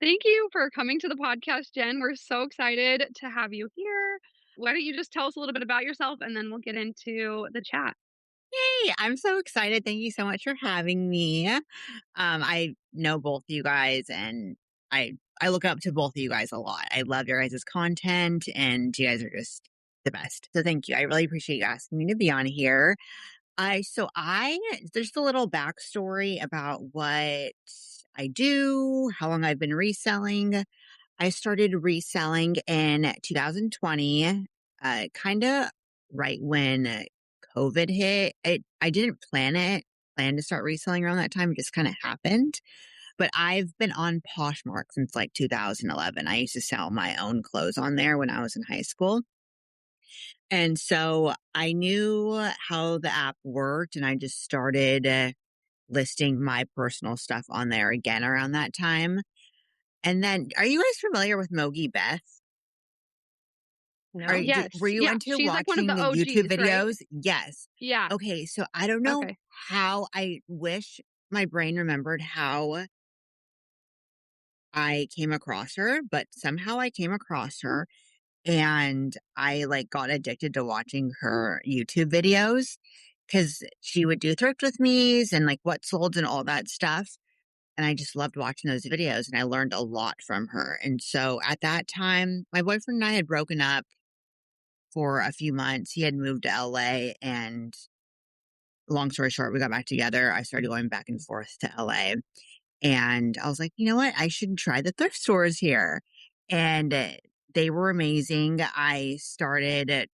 Thank you for coming to the podcast, Jen. We're so excited to have you here. Why don't you just tell us a little bit about yourself and then we'll get into the chat. Hey, I'm so excited. Thank you so much for having me. I know both you guys and I look up to both of you guys a lot. I love your guys' content and you guys are just the best. So thank you. I really appreciate you asking me to be on here. I there's a little backstory about what I do, how long I've been reselling. I started reselling in 2020, kind of right when COVID hit. I didn't plan to start reselling around that time. It just kind of happened. But I've been on Poshmark since like 2011. I used to sell my own clothes on there when I was in high school. And so I knew how the app worked and I just started listing my personal stuff on there again around that time. And then, are you guys familiar with Mogi Beth? No? Were Yes. you Yeah. into She's like one of watching the YouTube OGs, right? videos? Yes. Yeah. Okay, so I don't know Okay. how I wish my brain remembered how I came across her, but somehow I came across her and I like got addicted to watching her YouTube videos because she would do thrift with me's and like what sold and all that stuff. And I just loved watching those videos and I learned a lot from her. And so at that time, my boyfriend and I had broken up for a few months. He had moved to LA and long story short, we got back together. I started going back and forth to LA and I was like, you know what? I should try the thrift stores here. And they were amazing. I started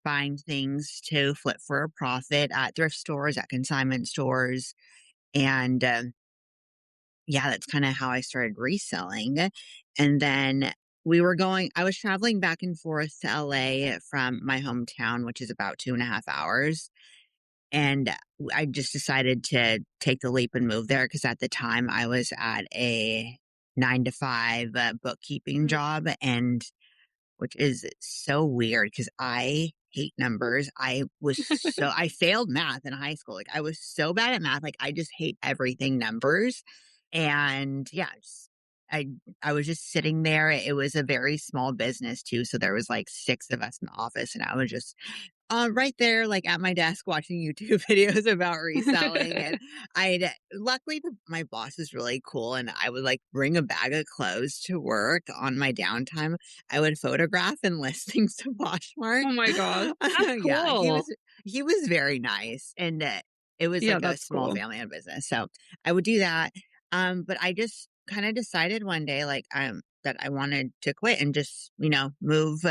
buying things to flip for a profit at thrift stores, at consignment stores. And yeah, that's kind of how I started reselling. And then I was traveling back and forth to LA from my hometown, which is about 2.5 hours. And I just decided to take the leap and move there because at the time I was at a 9 to 5 bookkeeping Mhm. job, and which is so weird because I hate numbers. I failed math in high school. Like I was so bad at math. Like I just hate everything numbers. And yeah, I I was just sitting there. It was a very small business too. So there was like 6 of us in the office and I was just right there, like at my desk watching YouTube videos about reselling. And luckily my boss is really cool. And I would like bring a bag of clothes to work on my downtime. I would photograph and list things to Poshmark. Oh my gosh. That's Yeah, cool. he was very nice. And it was Yeah, like a that's small cool. family owned business. So I would do that. But I just kind of decided one day, like, that I wanted to quit and just, move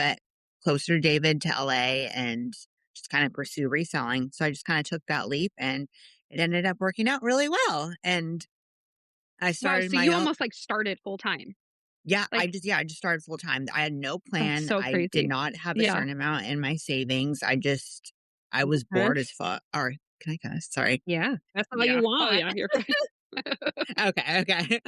closer to David to LA and just kind of pursue reselling. So I just kind of took that leap and it ended up working out really well. And I Wow. started So my you own. almost like started full time. Like Yeah, I just started full time. I had no that's plan. so I did crazy. not have a Yeah. certain amount in my savings. I was bored as Cuss? fuck. Or can I cuss? Sorry. Yeah, that's all you Yeah. Oh want. yeah, you're fine. Okay, okay.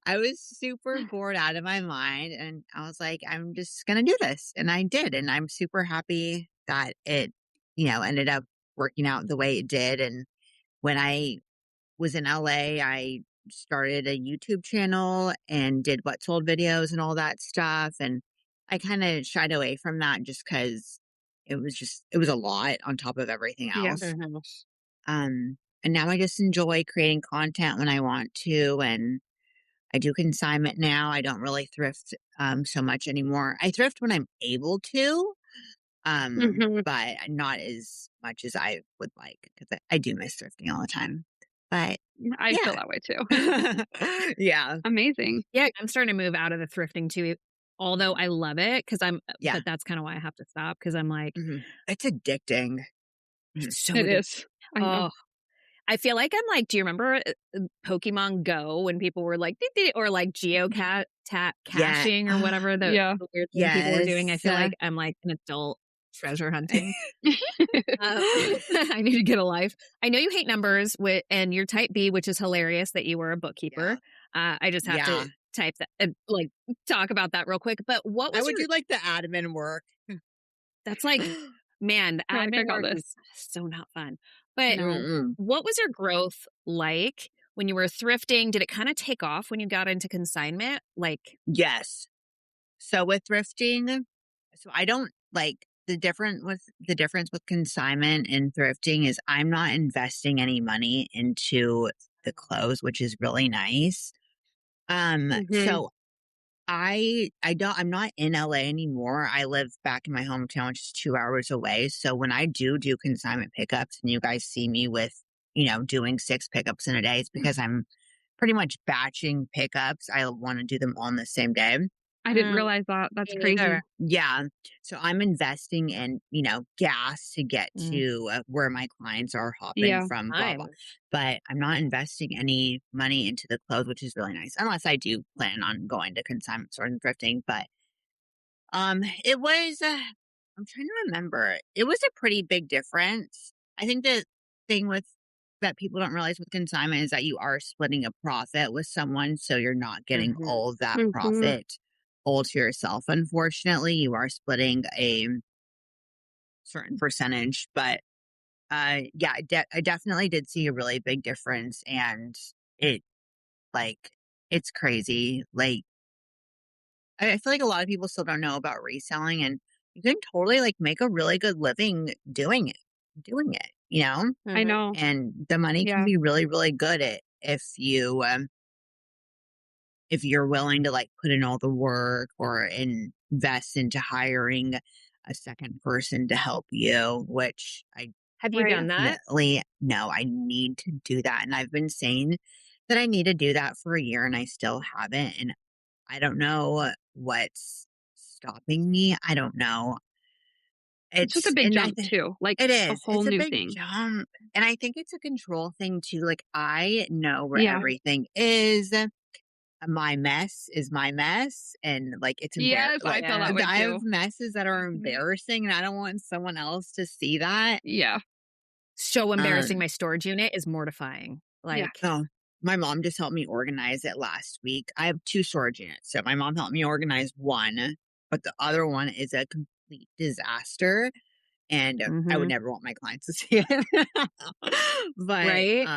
I was super bored out of my mind and I was like, I'm just gonna do this. And I did. And I'm super happy that it, ended up working out the way it did. And when I was in LA, I started a YouTube channel and did what sold videos and all that stuff. And I kind of shied away from that just because it was a lot on top of everything Yeah. else. Mhm. And now I just enjoy creating content when I want to. And I do consignment now. I don't really thrift so much anymore. I thrift when I'm able to, Mhm. but not as much as I would like because I do miss thrifting all the time. But I feel yeah. that way too. Yeah. Amazing. Yeah, I'm starting to move out of the thrifting too, although I love it because Yeah. but that's kinda why I have to stop because I'm like, Mhm. It's addicting. Mhm. it's so It addictive. is. I know. Oh, I feel like I'm like, do you remember, Pokemon Go when people were like, "Dee, dee," or like Yeah. caching or whatever Yeah. the weird thing people were doing? I Yes. feel like I'm like an adult treasure hunting. I need to get a life. I know you hate numbers and you're type B, which is hilarious that you were a bookkeeper. Yeah. I just have Yeah. to type that, like talk about that real quick. But what I was would your, do like the admin work. that's like, man, the You're like, I admin got work this. is so not fun. But No. Mm-mm. what was your growth like when you were thrifting, did it kind of take off when you got into consignment? Like, Yes. So with thrifting, so I don't like the difference with consignment and thrifting is I'm not investing any money into the clothes, which is really nice. Mhm. So I'm not in LA anymore. I live back in my hometown, which is 2 hours away. So when I do consignment pickups and you guys see me with, doing 6 pickups in a day, it's because I'm pretty much batching pickups. I want to do them all on the same day. I didn't mm, realize that. That's me neither. crazy. Yeah. So I'm investing in, gas to get Mm, to where my clients are hopping Yeah. from, blah, blah. time. But I'm not investing any money into the clothes, which is really nice, unless I do plan on going to consignment stores and thrifting. But it was, I'm trying to remember. It was a pretty big difference. I think the thing with that people don't realize with consignment is that you are splitting a profit with someone. So you're not getting Mhm. all of that Mhm. profit all to yourself. Unfortunately, you are splitting a certain percentage. But yeah, I definitely did see a really big difference. And it, like, it's crazy. Like, I feel like a lot of people still don't know about reselling, and you can totally like make a really good living doing it, I Mhm. know. and the money can Yeah. be really, really good at if you're willing to like put in all the work or invest into hiring a second person to help you, which I Have you Right. done that? definitely know I need to do that. And I've been saying that I need to do that for a year and I still haven't. And I don't know what's stopping me. I don't know. It's just a It's big and I jump think too, like it a is. whole It's a new big thing. jump. And I think it's a control thing too. Like I know where Yeah. everything is. My mess is my mess. And like it's Yes, I like feel that Yeah. way I have too. messes that are Mhm. embarrassing and I don't want someone else to see that. Yeah. So embarrassing. Um My storage unit is mortifying. Yeah. Like, oh my mom just helped me organize it last week. I have two storage units. So my mom helped me organize one, but the other one is a complete disaster. And I would mhm. never want my clients to see it. But, Right?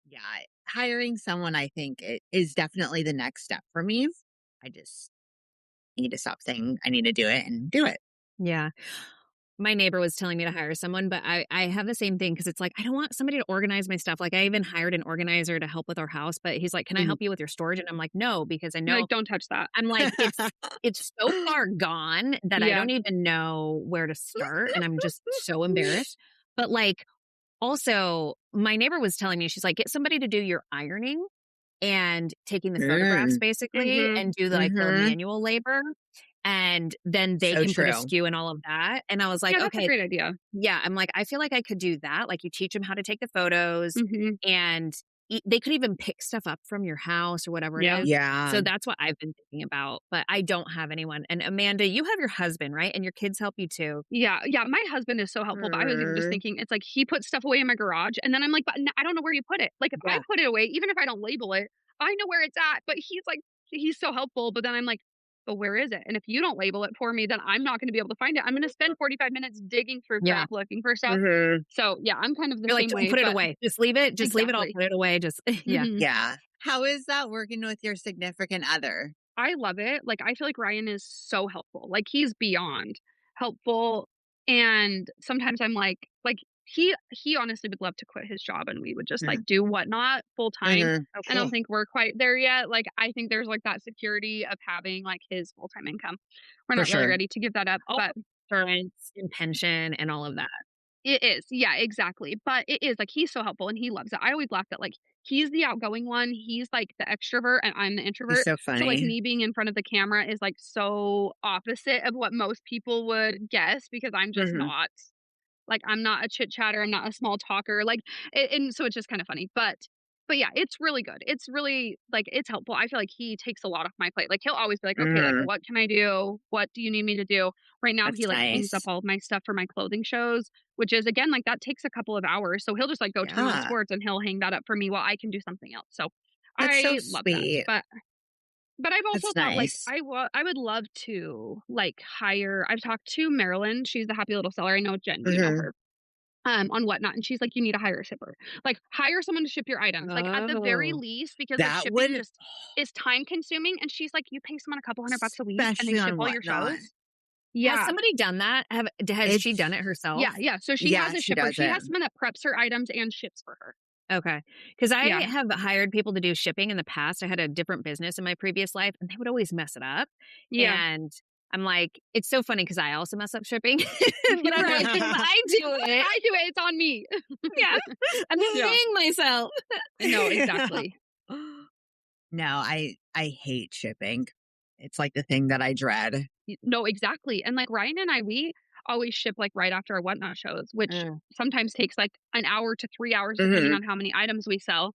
yeah, hiring someone I think is definitely the next step for me. I just need to stop saying I need to do it and do it. Yeah. My neighbor was telling me to hire someone, but I have the same thing because it's like, I don't want somebody to organize my stuff. Like, I even hired an organizer to help with our house, but he's like, "Can I Mhm. help you with your storage?" And I'm like, "No," because I You're know like, "Don't touch that." I'm like, it's so far gone that I Yeah. don't even know where to start, and I'm just so embarrassed. But, like, also, my neighbor was telling me, she's like, "Get somebody to do your ironing and taking the photographs Mm, basically Mhm. and do, like, the mhm. manual labor, and then they So can put a true. SKU and all of that." And I was like, Yeah, that's a "Okay." great idea. Yeah, I'm like, I feel like I could do that. Like, you teach them how to take the photos, Mhm. and they could even pick stuff up from your house or whatever it Yeah. is. Yeah, So that's what I've been thinking about, but I don't have anyone. And Amanda, you have your husband, right? And your kids help you too. Yeah, yeah, my husband is so helpful, but I was even just mm, thinking, it's like he puts stuff away in my garage, and then I'm like, "But n I don't know where you put it." Like, if I Yeah. put it away, even if I don't label it, I know where it's at, but he's so helpful, but then I'm like, "But where is it? And if you don't label it for me, then I'm not gonna be able to find it. I'm gonna spend 45 minutes digging through Yeah. crap looking for stuff." mhm. So, yeah, I'm kind of the You're like, same don't way, put it but away. Just leave it. Just leave it. I'll exactly. put it away. Just, yeah. Mhm. Yeah. How is that working with your significant other? I love it. Like, I feel like Ryan is so helpful. Like, he's beyond helpful, and sometimes I'm like, he honestly would love to quit his job, and we would just, like, Mhm, do whatnot full time. mhm. Oh, I don't cool. think we're quite there yet. Like, I think there's, like, that security of having, like, his full-time income. We're For not really sure. ready to give that up, All but insurance and pension and all of that. it is. Yeah, exactly. But it is, like, he's so helpful, and he loves it. I always laugh that, like, he's the outgoing one, he's, like, the extrovert, and I'm the He's introvert. so So, like, funny. me being in front of the camera is, like, so opposite of what most people would guess because I'm just Mhm. not. Like, I'm not a chit chatter, I'm not a small talker, like, and so it's just kinda funny, but yeah, it's really good. It's really like, it's helpful. I feel like he takes a lot off my plate. Like, he'll always be like, "Okay, like, Mhm. what can I do? What do you need me to do?" Right now, he, That's like, hangs up nice. all of my stuff for my clothing shows, which is, again, like, that takes a couple of hours, so he'll just, like, go turn on Yeah. sports, and he'll hang that up for me while I can do something else, so That's so I love that, sweet. but I've also That's thought, like, nice. I would love to, like, hire I've talked to Marilyn, she's the happy little seller, I know Jen, you know Mhm. her. on whatnot, and she's like, "You need to hire a shipper. Like, hire someone to ship your items, like, at the very Oh, least, because, like, That shipping would just is time consuming," and she's like, "You pay someone a couple $100 a week, and they especially ship on all your whatnot. shows?" has Yeah. somebody done that? Has she done It's it herself? Yeah, yeah, so she has yeah, a she shipper. does She it. has someone that preps her items and ships for her. Okay, because I Yeah. have hired people to do shipping in the past. I had a different business in my previous life, and they would always mess it up, Yeah. and I'm like, it's so funny because I also mess up shipping, but I'm like, "If I do it, I do it, it's on me. yeah, I'm Yeah. paying myself." No, Yeah. exactly. No, I hate shipping. It's like the thing that I dread. No, exactly, and, like, Ryan and I, we always ship, like, right after our Whatnot shows, which Mm. sometimes takes, like, an hour to 3 hours depending Mhm. on how many items we sell,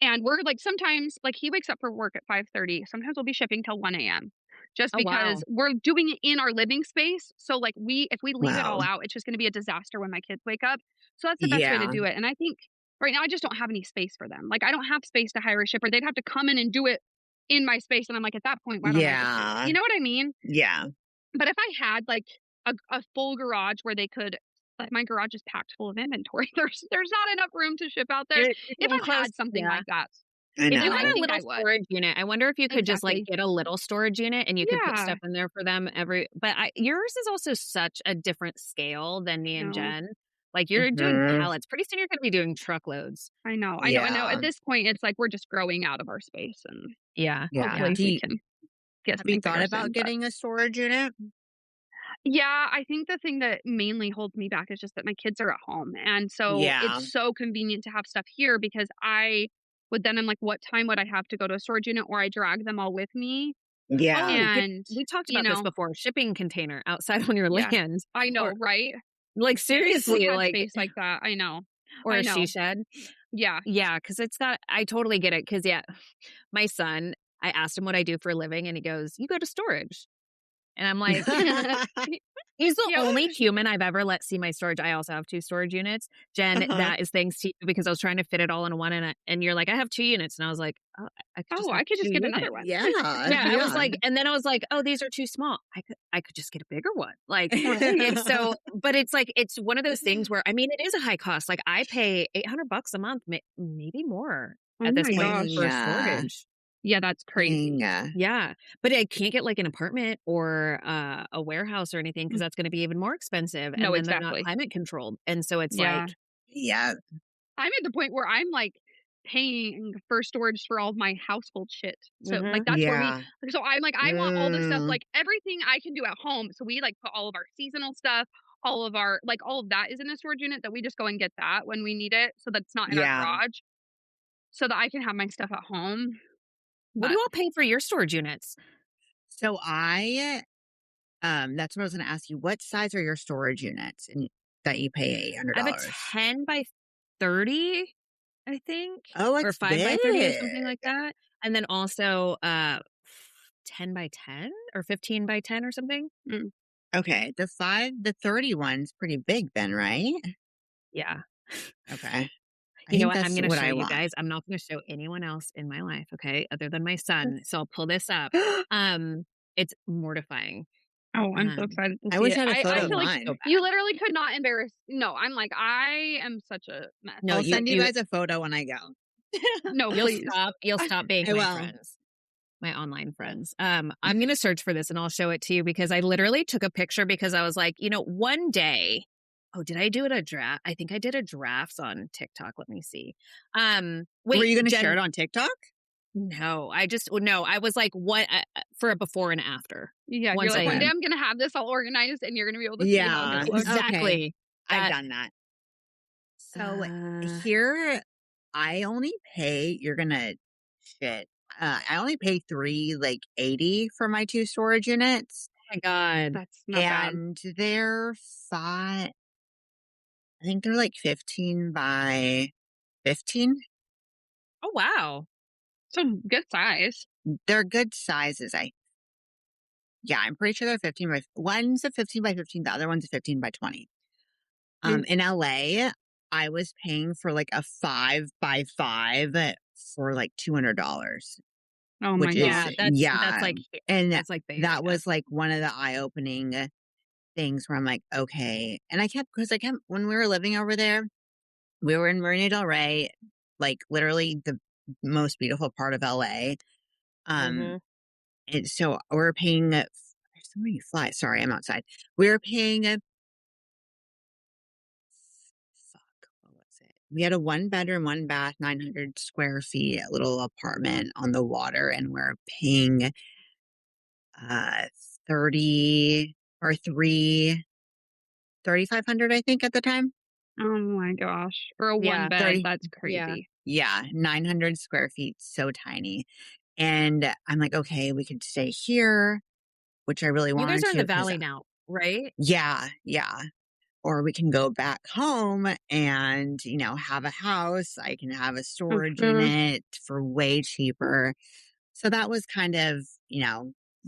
and we're, like, sometimes like, he wakes up for work at 5:30, sometimes we'll be shipping till 1 a.m. just Oh, because wow. we're doing it in our living space, so, like, if we leave it Wow. all out, it's just gonna be a disaster when my kids wake up, so that's the best way to Yeah. do it, and I think right now I just don't have any space for them, like, I don't have space to hire a shipper, they'd have to come in and do it in my space, and I'm like, "At that point, why don't I just do it?" Yeah. You know what I mean? Yeah. But if I had, like, a full garage where they could like, my garage is packed full of inventory, there's not enough room to ship out there. You're If getting I close, had something yeah. like that, I If you I had know. a think little I would. storage unit, I wonder if you could just, like, Exactly. get a little storage unit and you could put Yeah. stuff in there for them but yours is also such a different scale than me and No. Jen. Like, you're doing Mhm. pallets. Pretty soon you're gonna be doing truckloads. I know, I know, I know. At Yeah. this point, it's like we're just growing out of our space, and Yeah, Yeah. yeah. hopefully we can get Have you something thought bigger about soon, but getting a storage unit? yeah, I think the thing that mainly holds me back is just that my kids are at home, and so Yeah. it's so convenient to have stuff here because I would then I'm like, "What time would I have to go to a storage unit?" Or I drag them all with me, Yeah. Oh, get and, we talked you about this know before, shipping container outside on your yeah. land I or know, right? like, If we seriously, had like space like that, I know. or I a she know. shed. Yeah. Yeah, because it's that I totally get it. Because yeah, my son, I asked him what I do for a living, and he goes, "You go to storage." And I'm like, he's the Yep. only human I've ever let see my storage. I also have 2 storage units. Jen, Uh-huh. that is thanks to you because I was trying to fit it all in one and you're like, "I have 2 units." And I was like, "Oh, I could just Oh, have I could 2 just get another units." one. Yeah. Yeah, I was Yeah. like and then I was like, "Oh, these are too small. I could just get a bigger one." Like, it's Right. so but it's like it's one of those things where I mean, it is a high cost. Like, I pay $800 a month, maybe more Oh at this my point gosh. for Dang. storage. Yeah, that's crazy. Dang. Yeah, but I can't get, like, an apartment or, a warehouse or anything because Mm. that's gonna be even more expensive, No, and then they're not exactly. climate controlled, and so it's like Yeah. Yeah. I'm at the point where I'm, like, paying for storage for all of my household shit. So, like, mhm, that's where we Yeah. so I'm like, I want all this stuff, Mm. like, everything I can do at home. So we, like, put all of our seasonal stuff, all of our like, all of that is in a storage unit that we just go and get that when we need it, so that's not in our Yeah. garage, so that I can have my stuff at home. what do But you all pay for your storage units? So that's what I was gonna ask you. What size are your storage units and that you pay I have a $800? 10 by 30, I think, Oh, or it's 5 by 30 or something big. like that, and then also, 10 by 10 or 15 by 10 or something? mm, Okay. The 30 one's pretty big then, right? Yeah. Okay. I You know think what? I'm that's gonna what show I you want. guys. I'm not gonna show anyone else in my life, okay, other than my son, so I'll pull this up. It's mortifying. oh, I'm so Um, excited to I see wish it. I had a I photo I of feel like it's so mine. you bad. literally could not embarrass no, I'm like, I am such a mess. No, I'll you send you you guys a photo when I go. No, please. you'll stop being I my will. friends, my online friends. I'm gonna search for this and I'll show it to you because I literally took a picture because I was like, one day oh, did I do it a draft? I think I did a drafts on TikTok. Let me see. Were Wait, you gonna share Jen, it on TikTok? no, no, I was like, what for a before and after. Yeah, you're Once like, I "One day I'm gonna have this all organized, and you're gonna be able to see how good Yeah. it looks." Okay. exactly I've that done that. So uh here I only pay you're gonna shit. I only pay 3 like 80 for my 2 storage units. my God. That's not bad. And they're five I think they're like 15 by 15. Oh, wow. So good size. They're good sizes. Yeah, I'm pretty sure they're 15 by one's a 15 by 15, the other one's a 15 by 20. Mm. In LA, I was paying for like a 5 by 5 for like $200, Oh my which is Yeah, gosh. that's yeah. like And that's like basic. that was like one of the eye-opening things where I'm like, okay. And because I kept, when we were living over there, we were in Marina Del Rey, like literally the most beautiful part of LA. Um, Mhm. and so we're paying, there's so many flies. Sorry, I'm outside. We were paying, fuck, what was it? We had a 1 bedroom, 1 bath, 900 square feet little apartment on the water, and we're paying, uh, 30 or 3,500, I think at the time. Oh my gosh. For a one Yeah. bed, 30, that's Yeah. crazy. yeah, 900 square feet, so tiny. And I'm like, okay, we could stay here, which I really You guys wanted are in to the because, valley now, right? yeah, yeah. Or we can go back home and, have a house. I can have a storage Mhm. unit for way cheaper. So that was kind of,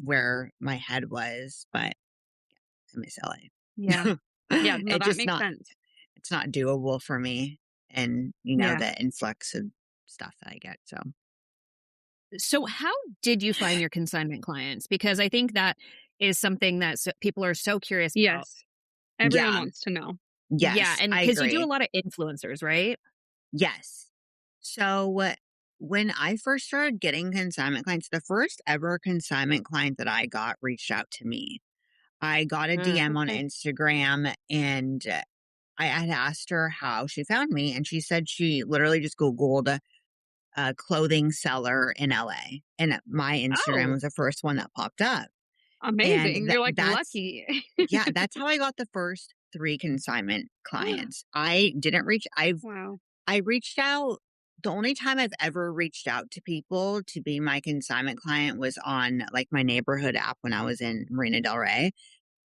where my head was, but I miss Yeah. LA. Yeah, no, It's that just makes not, sense. it's not doable for me. And, Yeah. the influx of stuff that I get. So, So how did you find your consignment clients? Because I think that is something that people are so curious about. Yes. Everyone yeah, wants to know. Yeah, yes, and I because you do a agree. lot of influencers, right? Yes. So when I first started getting consignment clients, the first ever consignment client that I got reached out to me. I got a Mm. DM on Okay. Instagram, and I had asked her how she found me. And she said she literally just Googled a clothing seller in LA. And my Instagram Oh, was the first one that popped up. And Amazing. You're, like, that's, lucky. yeah, that's how I got the first three consignment clients. I didn't reach, Wow. I reached out. The only time I've ever reached out to people to be my consignment client was on like my neighborhood app when I was in Marina Del Rey.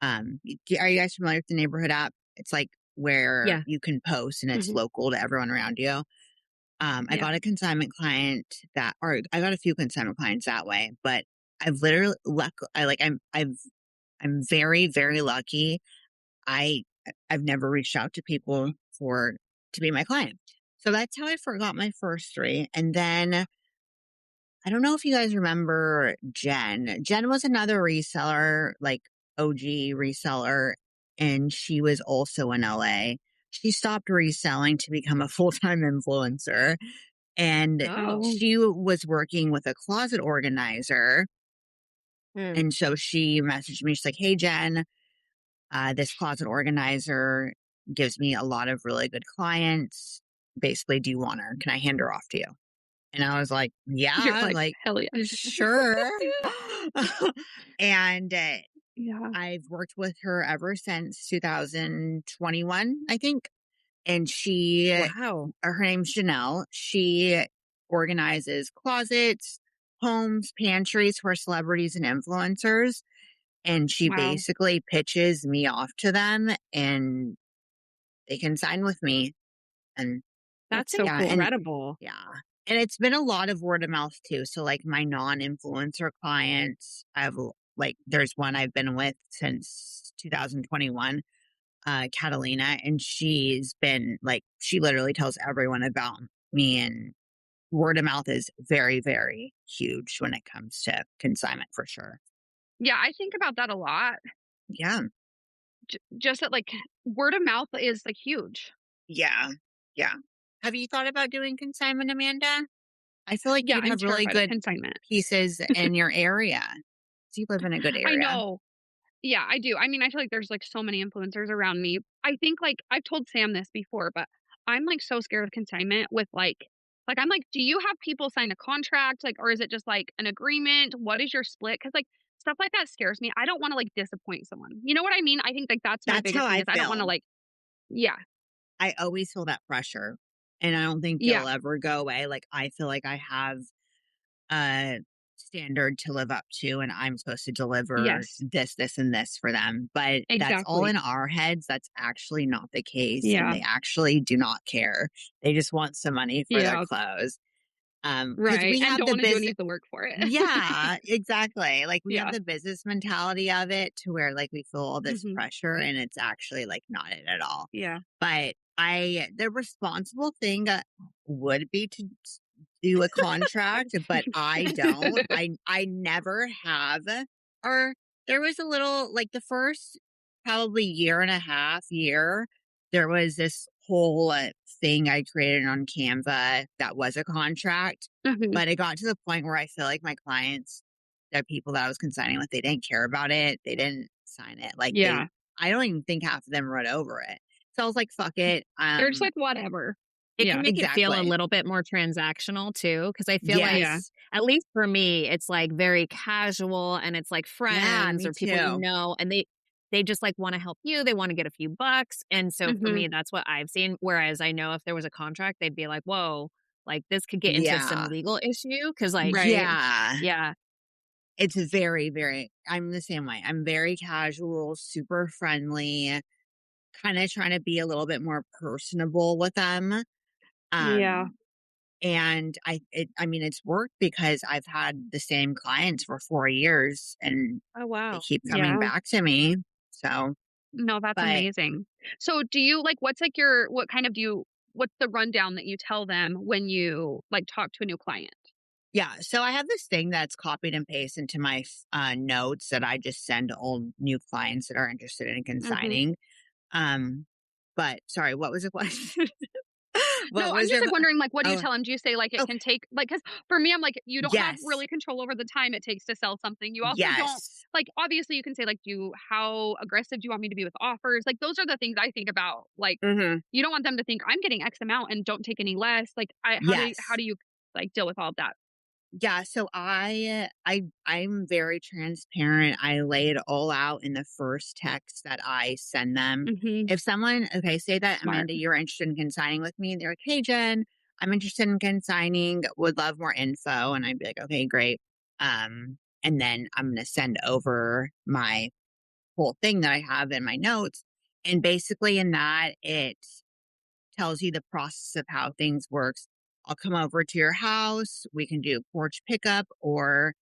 Are you guys familiar with the neighborhood app? It's like where yeah. you can post and it's Mhm. local to everyone around you. I Yeah. got a consignment client or I got a few consignment clients that way, but I've literally I'm very, very lucky. I I've never reached out to people to be my client. So that's how I forgot my first three. And then I don't know if you guys remember Jen. Jen was another reseller, like OG reseller, and she was also in LA. She stopped reselling to become a full-time influencer. And Oh. Oh, she was working with a closet organizer. Mm. And so she messaged me. She's like, "Hey, Jen, this closet organizer gives me a lot of really good clients. Basically, do you want her? Can I hand her off to you?" And I was like, you're "Yeah, like, like, "Hell yeah." sure." And Yeah. I've worked with her ever since 2021, I think. And Wow. her name's Janelle. She organizes closets, homes, pantries for celebrities and influencers. And she Wow. basically pitches me off to them, and they can sign with me. And That's That's so yeah, cool. and incredible. yeah. And it's been a lot of word of mouth too. So like my non-influencer clients, there's one I've been with since 2021, Catalina, and she's been like, she literally tells everyone about me, and word of mouth is very, very huge when it comes to consignment for sure. Yeah, I think about that a lot. Yeah. Just that, like, word of mouth is, like, huge. Yeah. Yeah. Have you thought about doing consignment, Amanda? I feel like Yeah, you'd I'm have really terrified of good consignment. pieces in your area. So you live in a good I area. know. Yeah, I do. I mean, I feel like there's, like, so many influencers around me. I think, like, I've told Sam this before, but I'm, like, so scared of consignment with, I'm like, "Do you have people sign a contract? Like, or is it just, like, an agreement? What is your split?" Because stuff like that scares me. I don't wanna, like, disappoint someone. You know what I mean? I think, like, that's my That's how biggest thing I is I don't wanna, feel. yeah. I always feel that pressure, and I don't think Yeah. it'll ever go away. Like, I feel like I have a standard to live up to, and I'm supposed to deliver Yes. this, this, and this for them. But that's all Exactly. in our heads. That's actually not the case. And Yeah. they actually do not care. They just want some money for their Yeah. clothes. Because Right, we and have don't the wanna do any business. of the work for it. Yeah, exactly. Like we have Yeah. the business mentality of it to where like we feel all this Mhm. pressure, and it's actually like not it at all. Yeah. But the responsible thing would be to do a contract, but I don't. I never have. Or there was a little like the first probably year and a half, there was this whole thing I created on Canva that was a contract, Mhm. but it got to the point where I feel like my clients, the people that I was consigning with, they didn't care about it. They didn't sign it. Yeah. I don't even think half of them read over it. So I was like, fuck it. They're just like, "Whatever." It can Yeah. make it feel a Exactly. little bit more transactional too, because I feel like, Yeah. Yes. at least for me, it's, like, very casual and it's, like, Yeah, friends me or people you too. know, and they just, like, wanna help you, they wanna get a few bucks, and so for Mhm. me, that's what I've seen, whereas I know if there was a contract, they'd be like, "Whoa, like, this could get into some Yeah. legal issue because like." Right. Yeah. Yeah. It's very, very, I'm the same way. I'm very casual, super friendly, kind of trying to be a little bit more personable with them. Yeah. Um, and I mean, it's worked because I've had the same clients for 4 years and Oh, they wow. keep coming Yeah. back to me. So, No, that's but amazing. So do you like what's like your what kind of do you what's the rundown that you tell them when you like talk to a new client? yeah, so I have this thing that's copied and pasted into my notes that I just send to old new clients that are interested in Mhm. consigning. Um, but sorry, what was the question? No, What I'm was just your like wondering like what do you Oh, tell them? Do you say like it okay. can take like cuz for me I'm like you don't have Yes. really control over the time it takes to sell something. You also don't Yes. like obviously you can say like do how aggressive do you want me to be with offers? Like those are the things I think about. Like Mhm. you don't want them to think I'm getting X amount and don't take any less. Like I how Yes. do you like deal with all of that? Yeah, so I'm very transparent. I lay it all out in the first text that I send them. Mhm. If someone, okay, say that Smart. Amanda, you're interested in consigning with me. They're like, "Hey Jen, I'm interested in consigning. Would love more info." And I'd be like, "Okay, great." And then I'm gonna send over my whole thing that I have in my notes. And basically in that it tells you the process of how things works. I'll come over to your house. We can do porch pickup, or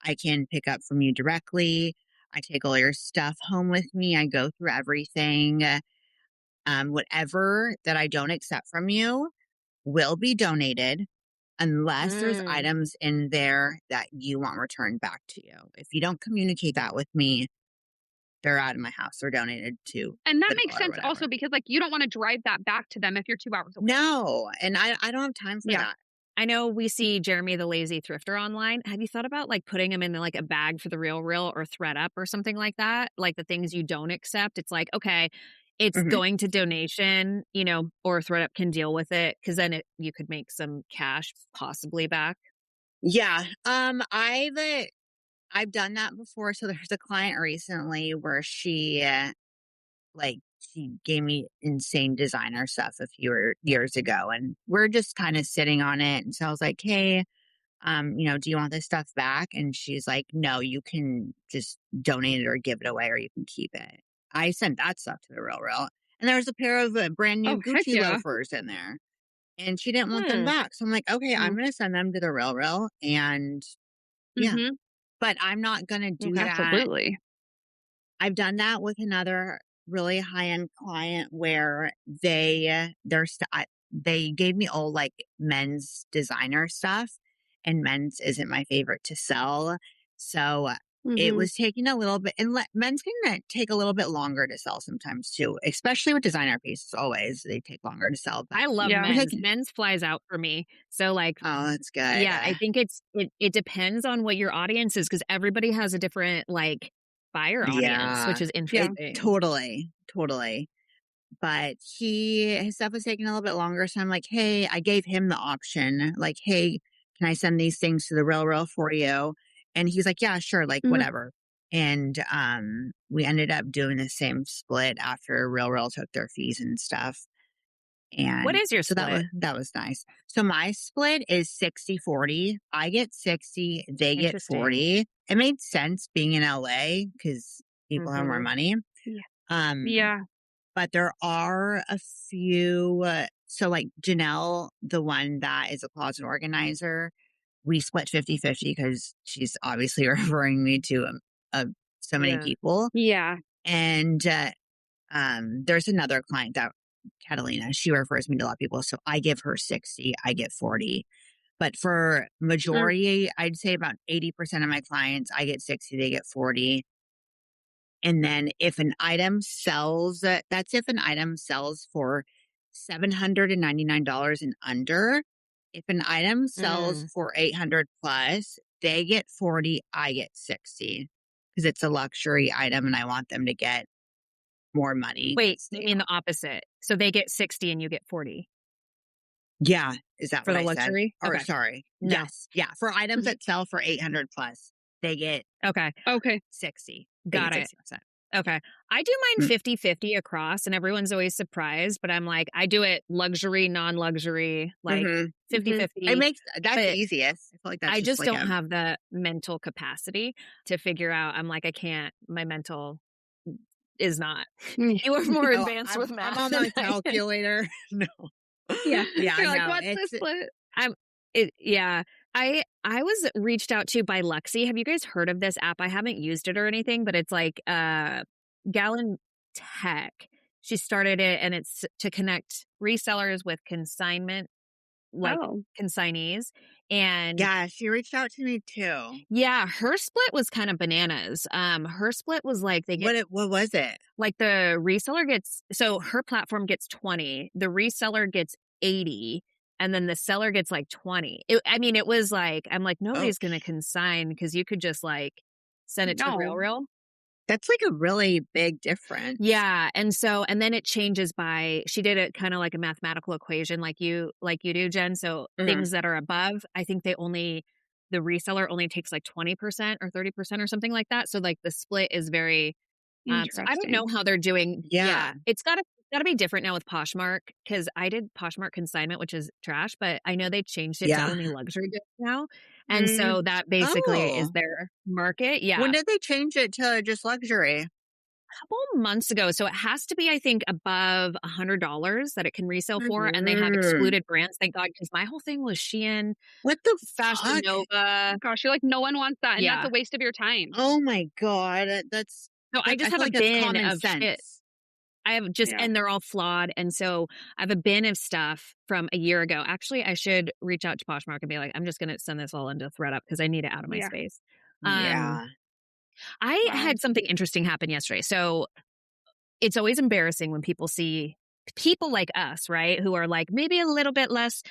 I can pick up from you directly. I take all your stuff home with me. I go through everything. Whatever that I don't accept from you will be donated unless there's Mm. items in there that you want returned back to you. If you don't communicate that with me, they're out of my house. They're donated to And that the makes dollar or sense also whatever. because, like, you don't wanna drive that back to them if you're 2 hours away. No, and I don't have time for Yeah. that. I know we see Jeremy the Lazy Thrifter online. Have you thought about, like, putting him in, like, a bag for the real or thread up or something like that? Like, the things you don't accept, it's like, okay, it's Mhm. going to donation, or thread up can deal with it because then you could make some cash possibly back. Yeah, I've done that before. So there's a client recently where she gave me insane designer stuff a few years ago, and we're just kind of sitting on it. And so I was like, "Hey, do you want this stuff back?" And she's like, "No, you can just donate it or give it away, or you can keep it." I sent that stuff to the Real, and there was a pair of brand new Oh, heck Gucci yeah. loafers in there, and she didn't want them Hmm. back. So I'm like, "Okay, I'm Mm. gonna send them to the Real, and yeah." Mhm. But I'm not gonna do that. Absolutely. I've done that with another really high-end client where they gave me all, like, men's designer stuff, and men's isn't my favorite to sell. So, it Mhm. was taking a little bit, and men's can take a little bit longer to sell sometimes too, especially with designer pieces always, they take longer to sell, but I love Yeah. I was like, men's. Men's flies out for me. So, like, "Oh, that's good." yeah, I think it depends on what your audience is because everybody has a different, like, buyer audience, which Yeah. is Yeah. interesting. Totally, totally. But his stuff was taking a little bit longer, so I'm like, "Hey," I gave him the option, like, "Hey, can I send these things to the Real for you?" And he's like, "Yeah, sure, like, Mhm. whatever." And, we ended up doing the same split after Real took their fees and stuff, What and is your so split? that was nice. So my split is 60-40. I get 60, they get Interesting. 40. It made sense being in LA because people have more Mhm. money. Yeah. Um Yeah. but there are a few, so, like, Janelle, the one that is a closet organizer, we split 50-50 because she's obviously referring me to, so many Yeah. people, Yeah. and, there's another client that Catalina, she refers me to a lot of people, so I give her 60, I get 40, but for Mm. majority, I'd say about 80% of my clients, I get 60, they get 40, And then if an item sells, that's if an item sells for $799 and under. If an item sells Mm. for 800 plus, they get 40, I get 60 because it's a luxury item and I want them to get more money. Wait, 'Cause you mean the opposite. So they get 60 and you get 40 yeah, is that for what the I said? luxury? Or Okay. sorry. No. Yes. Yeah. For items that sell for 800 plus, they get Okay. Okay. 60. They get Got it. 60%. Okay. I do mine Mm, 50-50 across, and everyone's always surprised, but I'm like, I do it luxury, non-luxury, like mhm. 50-50. That's But easiest. I feel like that's I just just like don't a have the mental capacity to figure out. I'm like, I can't, my mental is not. Mm, You are more oh, advanced with I'm math on than my I am. calculator. No. yeah. Yeah, You're like, no, "What's this it's split?" I'm yeah. I was reached out to by Lexi. Have you guys heard of this app? I haven't used it or anything, but it's like Gallon Tech. She started it and it's to connect resellers with consignment, like Oh. consignees. And yeah, she reached out to me too. yeah, her split was kind of bananas. Her split was like they get What was it? like the reseller gets so her platform gets 20, the reseller gets 80, and then the seller gets like 20. I mean, it was like I'm like Oh, nobody's going to consign because you could just like send it to the No. real. that's like a really big difference. Yeah, and then it changes by she did it kind of like a mathematical equation like you do, Jen. So Mhm. things that are above, I think the reseller only takes like 20% or 30% or something like that. So like the split is very so I don't know Interesting. how they're doing. Yeah. Yeah, it's gotta be different now with Poshmark because I did Poshmark Consignment, which is trash, but I know they changed it to Yeah. only luxury goods now, and Mm, so that basically is Oh. their market. When Yeah, did they change it to just luxury? couple months ago. So it has to be, I think, above $100 that it can resell for, and they have Mhm. excluded brands. Thank God, because my whole thing was Shein, What the Fashion fuck? Nova. gosh, you're like, "No one wants that," and that's Yeah. a waste of your time. Oh my god, So I I just have feel a like that's bin common of shit. sense. I have just, Yeah. and they're all flawed. And so I have a bin of stuff from a year ago. Actually, I should reach out to Poshmark and be like, I'm just going to send this all into ThredUp because I need it out of my Yeah. space. Um, Yeah. I Wow. had something interesting happen yesterday. So it's always embarrassing when people see people like us, right? Who are like maybe a little bit less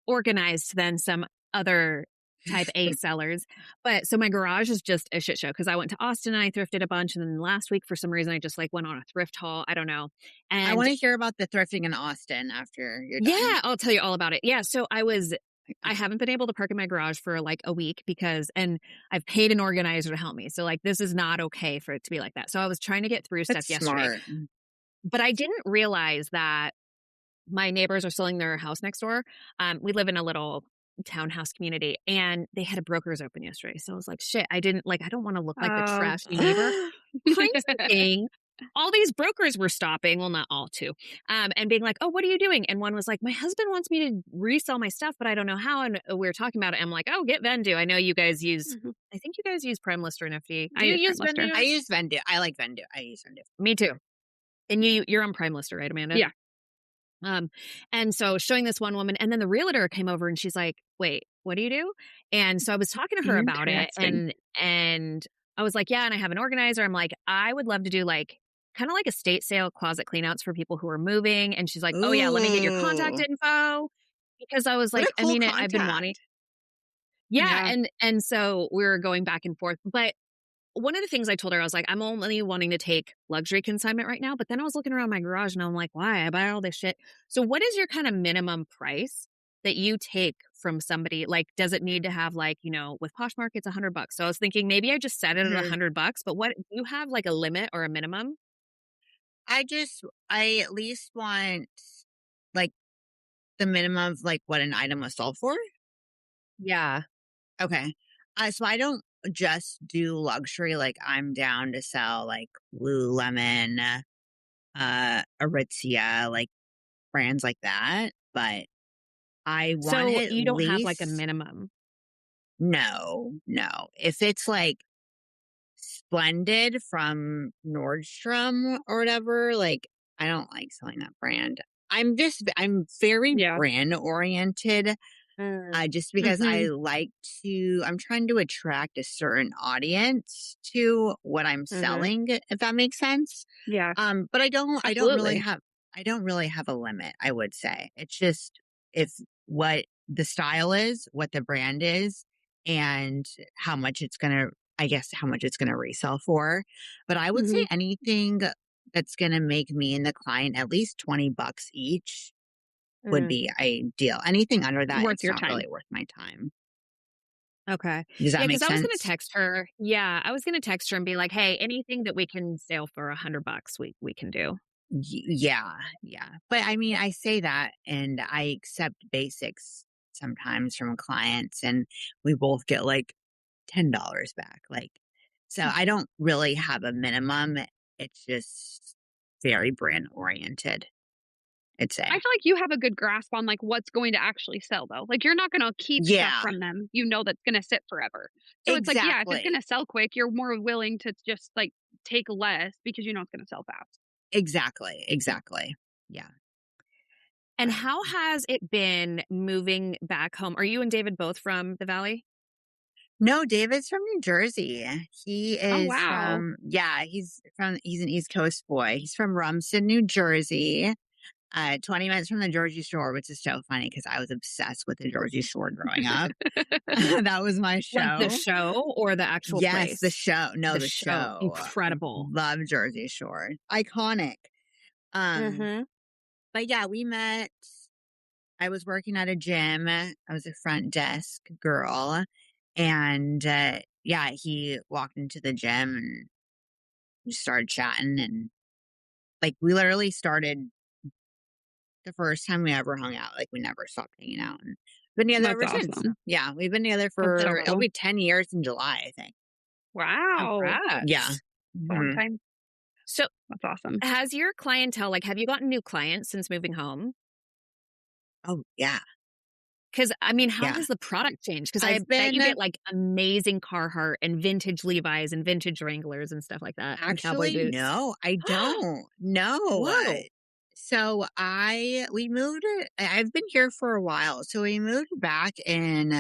organized than some other type A sellers. But so my garage is just a shit show because I went to Austin and I thrifted a bunch. And then last week, for some reason, I just like went on a thrift haul. I don't know. I And wanna hear about the thrifting in Austin after you're yeah, done. I'll tell you all about it. Yeah, so I haven't been able to park in my garage for like a week and I've paid an organizer to help me. So like this is not okay for it to be like that. So I was trying to get through stuff That's yesterday, smart. but I didn't realize that my neighbors are selling their house next door. We live in a little townhouse community and they had a broker's open yesterday. So I was like, shit, I don't want to look like the Oh. trashy neighbor. Hindsight, all these brokers were stopping, well, not all two, and being like, oh, what are you doing? And one was like, my husband wants me to resell my stuff, but I don't know how. And we were talking about it. I'm like, oh, get Vendu. I know you guys use, Mhm. I think you guys use Prime Lister and FD. I Do you use use Prime Lister. I Vendu? use Vendu. I like Vendu. I use Vendu. Me too. And you're on Prime Lister, right, Amanda? Yeah. Um, and so showing this one woman, and then the realtor came over and she's like, wait, what do you do? And so I was talking to her about it Interesting. and I was like, yeah, and I have an organizer. I'm like, I would love to do like kind of like estate sale closet cleanouts for people who are moving. And she's like, oh yeah, let me get your contact Ooh, info. Because I was what like, a I cool mean, I've been wanting. contact. Yeah. Yeah. And so we were going back and forth. But one of the things I told her, I was like, I'm only wanting to take luxury consignment right now. But then I was looking around my garage and I'm like, why? I buy all this shit. So what is your kind of minimum price that you take from somebody? Like, does it need to have like, with Poshmark, it's $100. So I was thinking maybe I just set it at Mhm. $100, but what do you have like a limit or a minimum? I at least want like the minimum of like what an item was sold for. Yeah. Okay. So I don't just do luxury. Like I'm down to sell like Lululemon, Aritzia, like brands like that. But I want So at you don't have like a least minimum. no. If it's like Splendid from Nordstrom or whatever, like I don't like selling that brand. I'm very Yeah. brand oriented. just because I Mhm. like I'm trying to attract a certain audience to what I'm Mhm. selling, if that makes sense. Yeah, But absolutely. I don't really have a limit, I would say. It's just if what the style is, what the brand is, and how much it's going to, I guess, how much it's going to resell for. But I would say Mhm. anything that's going to make me and the client at least $20 each would Mm. be ideal. Anything under that, Worth it's your not time. really worth my time. Okay. Does Yeah, that because make I was gonna sense? text her. Yeah, I was gonna text her and be like, "Hey, anything that we can sell for $100, we can do." Yeah, yeah. But I mean, I say that and I accept basics sometimes from clients and we both get like $10 back. Like, so I don't really have a minimum. It's just very brand oriented, I'd I say. feel like you have a good grasp on, like, what's going to actually sell, though. Like, you're not gonna keep stuff Yeah, from them, you know that's gonna sit forever. So it's like, yeah, if it's exactly. gonna sell quick, you're more willing to just, like, take less because you know it's gonna sell fast. Exactly. Exactly. Yeah. And But how has it been moving back home? Are you and David both from the Valley? no, David's from New Jersey. He Oh, is wow. he's an East Coast boy. He's from Rumson, New Jersey. 20 minutes from the Jersey Shore, which is so funny because I was obsessed with the Jersey Shore growing up. That was my Like the show. show or the actual Yes, the place? show. No, The the show. show. Incredible. Love Jersey Shore. Iconic. Um, Mhm. but yeah, we met. I was working at a gym. I was a front desk girl. And yeah, he walked into the gym and we started chatting. And like, we literally started the first time we ever hung out. Like, we never stopped hanging out. And been together That's ever since. awesome. Yeah, we've been together That's so for, it'll cool. be 10 years in July, I think. Wow. Yeah. Congrats. It's a long hmm time. So, That's awesome. has your clientele like, have you gotten new clients since moving home? Oh, yeah. Because I mean, how Yeah. has the product changed? Because I I've bet you been get, like, amazing Carhartt and vintage Levi's and vintage Wranglers and stuff like that, and cowboy actually, boots. no, I don't. No. Whoa. So we moved, I've been here for a while. So we moved back in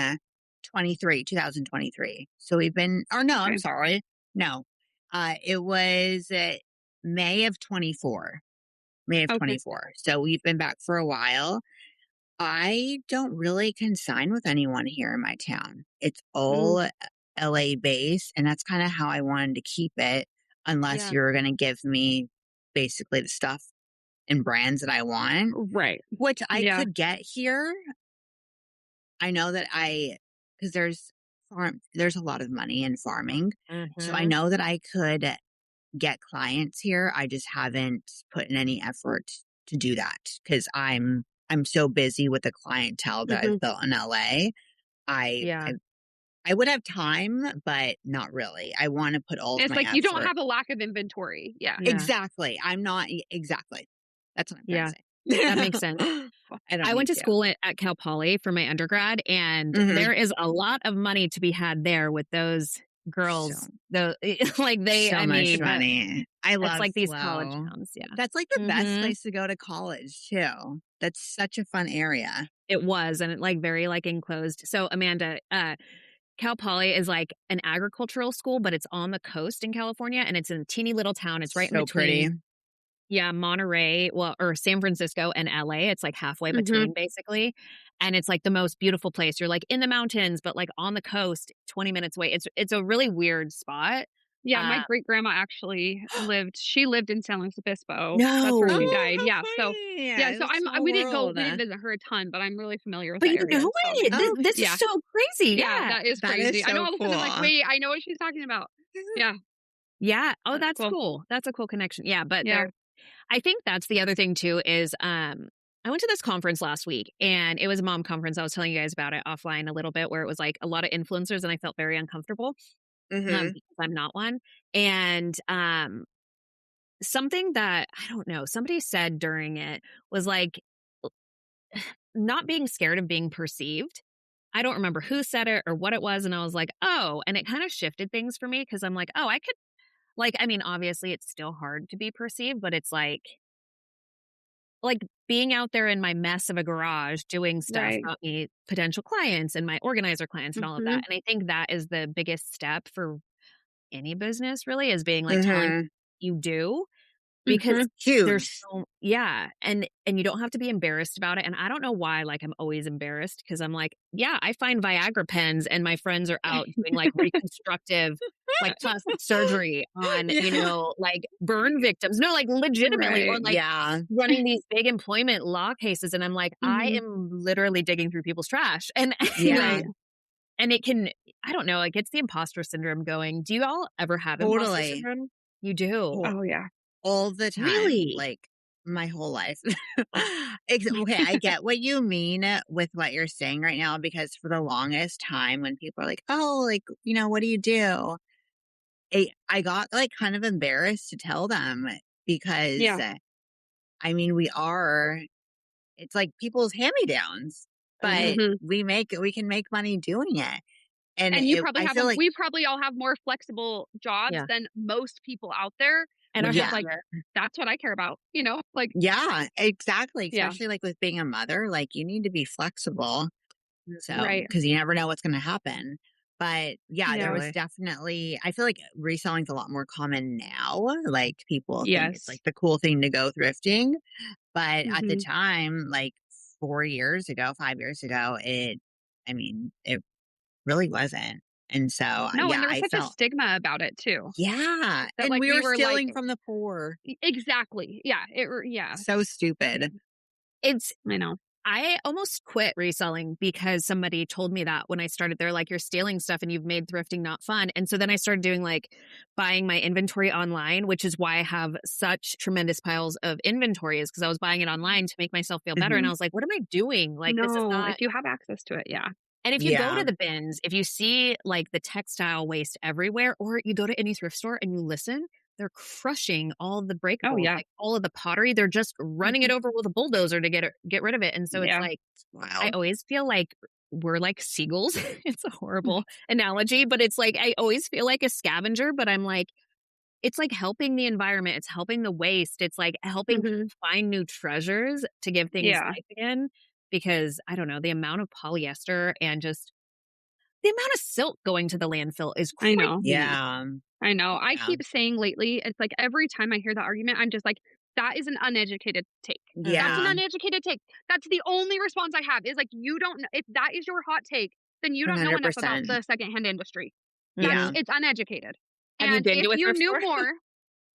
2023. So we've been, or no, I'm Okay. sorry. No, it was May of 24, May of Okay. 24. So we've been back for a while. I don't really consign with anyone here in my town. It's Mm, all LA based, and that's kind of how I wanted to keep it, unless Yeah. you're going to give me basically the stuff and brands that I want, right. which I Yeah. could get here. I know that because there's a lot of money in farming. So I Mhm. know that I could get clients here. I just haven't put in any effort to do that because I'm so busy with the clientele that Mhm. I've built in LA. I Yeah. I I would have time, but not really. I want to put all of It's my like you don't effort. have a lack of inventory. Yeah. Yeah. Exactly. I'm not exactly. That's what I'm trying Yeah. to That makes sense. say. I don't I went need to to. school at Cal Poly for my undergrad, and hmm there is a lot of money to be had there with those So girls. The like they, so I much mean, money. I it's love like these college SLO. towns. Yeah. That's like the best Mhm. place to go to college too. That's such a fun area. It was, and it like very like enclosed. So Amanda, Cal Poly is like an agricultural school, but it's on the coast in California, and it's in a teeny little town. It's right in So pretty. between, yeah, Monterey, well, or San Francisco and LA. It's like halfway Mhm. between, basically. And it's like the most beautiful place. You're like in the mountains, but like on the coast, 20 minutes away. It's a really weird spot. Yeah, my Uh, great grandma actually she lived in San Luis Obispo. That's where she no, Oh, died. how Yeah, so yeah, funny. so The small we world. didn't visit her a ton, but I'm really familiar with but that you area. know So it. Oh, This is yeah. so crazy. Yeah, Yeah. that is that is crazy. I know so all of a sudden I'm like, cool. "Wait, I know what she's talking about." Yeah, Yeah. Oh, that's that's cool. cool. That's a cool connection. Yeah. But Yeah. I think that's the other thing too is I went to this conference last week and it was a mom conference. I was telling you guys about it offline a little bit where it was like a lot of influencers and I felt very uncomfortable hmm because I'm not one. And something that I don't know, somebody said during it was like not being scared of being perceived. I don't remember who said it or what it was. And I was like, oh, and it kind of shifted things for me because I'm like, oh, I could, like, I mean, obviously it's still hard to be perceived, but it's like, like being out there in my mess of a garage doing stuff Right. got me potential clients and my organizer clients and all of that. Mhm. And I think that is the biggest step for any business really is being like telling Mhm. you do because Mhm. there's Huge. so yeah, and you don't have to be embarrassed about it, and I don't know why, like, I'm always embarrassed because 'cause I'm like, yeah, I find Viagra pens and my friends are out doing, like, reconstructive, like, plastic surgery on, Yeah. like, burn victims. No, like, legitimately, or, Right. like, Yeah. running these big employment law cases, and I'm like, I Mhm. am literally digging through people's trash, and Yeah. Right. and it can I don't know, like, it's the imposter syndrome going. Do you all ever have imposter Totally. syndrome? You do? Oh, Oh, yeah. all the time, Really? like, my whole life. Okay, I get what you mean with what you're saying right now because for the longest time when people are like, "Oh, like, what do you do?" I got, like, kind of embarrassed to tell them because, Yeah. I mean, it's like people's hand-me-downs, I know. but Mhm. we can make money doing it, and And I feel like we probably all have more flexible jobs Yeah, than most people out there, and are which is yeah. like, happier. that's what I care about, like, Yeah, exactly, yeah, especially, like, with being a mother, like, you need to be flexible, so Mhm. right. because you never know what's gonna happen, but, yeah, there Yeah. was Totally. definitely I feel like reselling's a lot more common now, like, people think it's, Yes. like, the cool thing to go thrifting, but at the Mhm. time, like, 4 years ago, 5 years ago, it really wasn't, and so, No, and yeah, there was I such a felt stigma about it too, yeah, that, and like, we we were were like stealing from the poor. exactly. Yeah, yeah. So Yeah, stupid. It's I know. I almost quit reselling because somebody told me that when I started. They're like, "You're stealing stuff and you've made thrifting not fun." And so then I started doing like buying my inventory online, which is why I have such tremendous piles of inventory is because I was buying it online to make myself feel better. And I Mhm. was like, "What am I doing? Like this is No, not." if you have access to it, yeah. And if you go Yeah. to the bins, if you see like the textile waste everywhere, or you go to any thrift store and you listen, they're crushing all the Oh, breakables, yeah. like all of the pottery. They're just running it Mhm. over with a bulldozer to get rid of it. And so it's Yeah. like I Wild. always feel like we're like seagulls. It's a horrible analogy, but it's like I always feel like a scavenger, but I'm like it's like helping the environment. It's helping the waste. It's like helping people Mhm. find new treasures to give things Yeah. life again. Because I don't know, the amount of polyester and just the amount of silk going to the landfill is I know. crazy. Yeah. I know. I Yeah. keep saying lately, it's like every time I hear that argument, I'm just like, that is an uneducated take. That's an Yeah. Mhm. uneducated take. That's the only response I have is like, you don't know if that is your hot take, then you don't know enough about 100%. the secondhand industry. Yeah. Mhm. It's uneducated. Have you And been if to a you thrift knew store? more,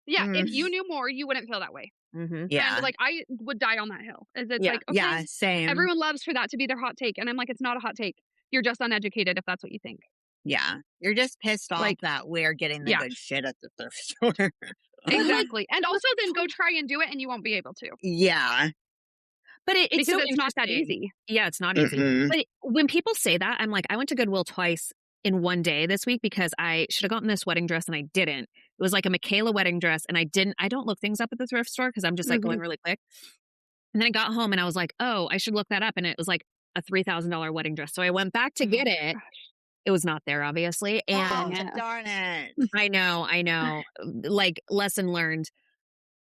yeah, if Mm. you knew more, you wouldn't feel that way. Mhm. And Yeah. like I would die on that hill. Is it's Yeah. like, okay, Yeah, same. everyone loves for that to be their hot take. And I'm like, it's not a hot take. You're just uneducated if that's what you think. Yeah. You're just pissed off Like, that we're getting the yeah, good shit at the thrift store. But like exactly. And but also then go try and do it and you won't be able to Yeah. it's because so it's not that interesting. easy. Yeah, it's not easy. Mm-mm. But when people say that, I'm like, I went to Goodwill twice in one day this week because I should have gotten this wedding dress and I didn't. It was like a Michaela wedding dress and I don't look things up at the thrift store because I'm just like Mhm. going really quick. And then I got home and I was like, "Oh, I should look that up." And it was like a $3,000 wedding dress. So I went back to get Oh it. gosh, It was not there, obviously. dang Oh, And it. darn it. I know, like lesson learned.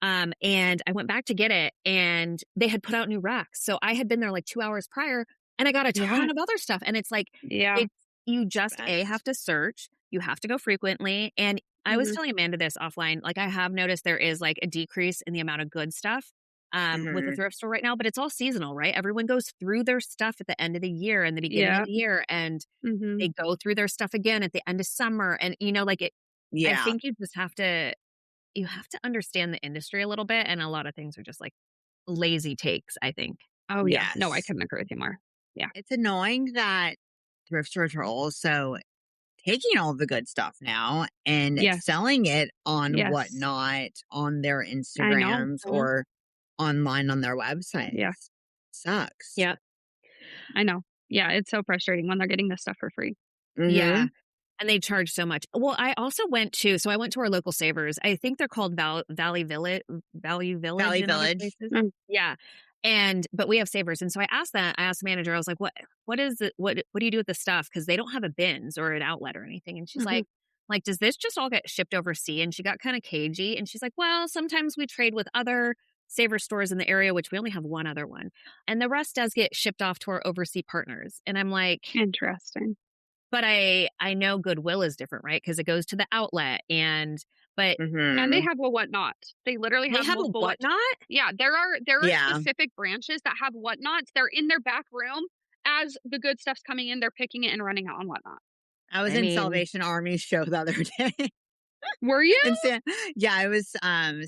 And I went back to get it and they had put out new racks. So I had been there like 2 hours prior and I got a Yeah, ton of other stuff. And it's like, yeah. it's, you just have Best. to search, you have to go frequently. And I was Mhm. telling Amanda this offline, like I have noticed there is like a decrease in the amount of good stuff with the Mhm. thrift store right now, but it's all seasonal, right? Everyone goes through their stuff at the end of the year and the beginning of Yeah. the year, and Mhm. they go through their stuff again at the end of summer. And like it, I Yeah. think you have to understand the industry a little bit, and a lot of things are just like lazy takes, I think. Oh yeah. No, I Yes. couldn't agree with you more. Yeah. It's annoying that thrift stores are also taking all the good stuff now and Yes. selling it on Yes. whatnot on their I know. Instagrams Mhm. or online on their Yeah. websites. Sucks. Yeah. I know. Yeah, it's so frustrating when they're getting this stuff for free. Yeah. Mhm. And they charge so much. Well, I went to our local Savers. I think they're called Valley Village, Value Village Valley in other Village. places. Mm. Yeah. But we have Savers. And so I asked the manager, I was like, what is it? What do you do with the stuff? Because they don't have a bins or an outlet or anything. And she's Mhm. like, does this just all get shipped overseas? And she got kind of cagey. And she's like, well, sometimes we trade with other Saver stores in the area, which we only have one other one. And the rest does get shipped off to our overseas partners. And I'm like, Interesting. but I know Goodwill is different, right? Because it goes to the outlet but And they Mhm. have a whatnot. They literally they have have a multiple whatnot? yeah, there are Yeah. specific branches that have whatnots. They're in their back room. As the good stuff's coming in, they're picking it and running it on whatnot. I was I in mean, Salvation Army's show the other day. Were you? in San Yeah, it was,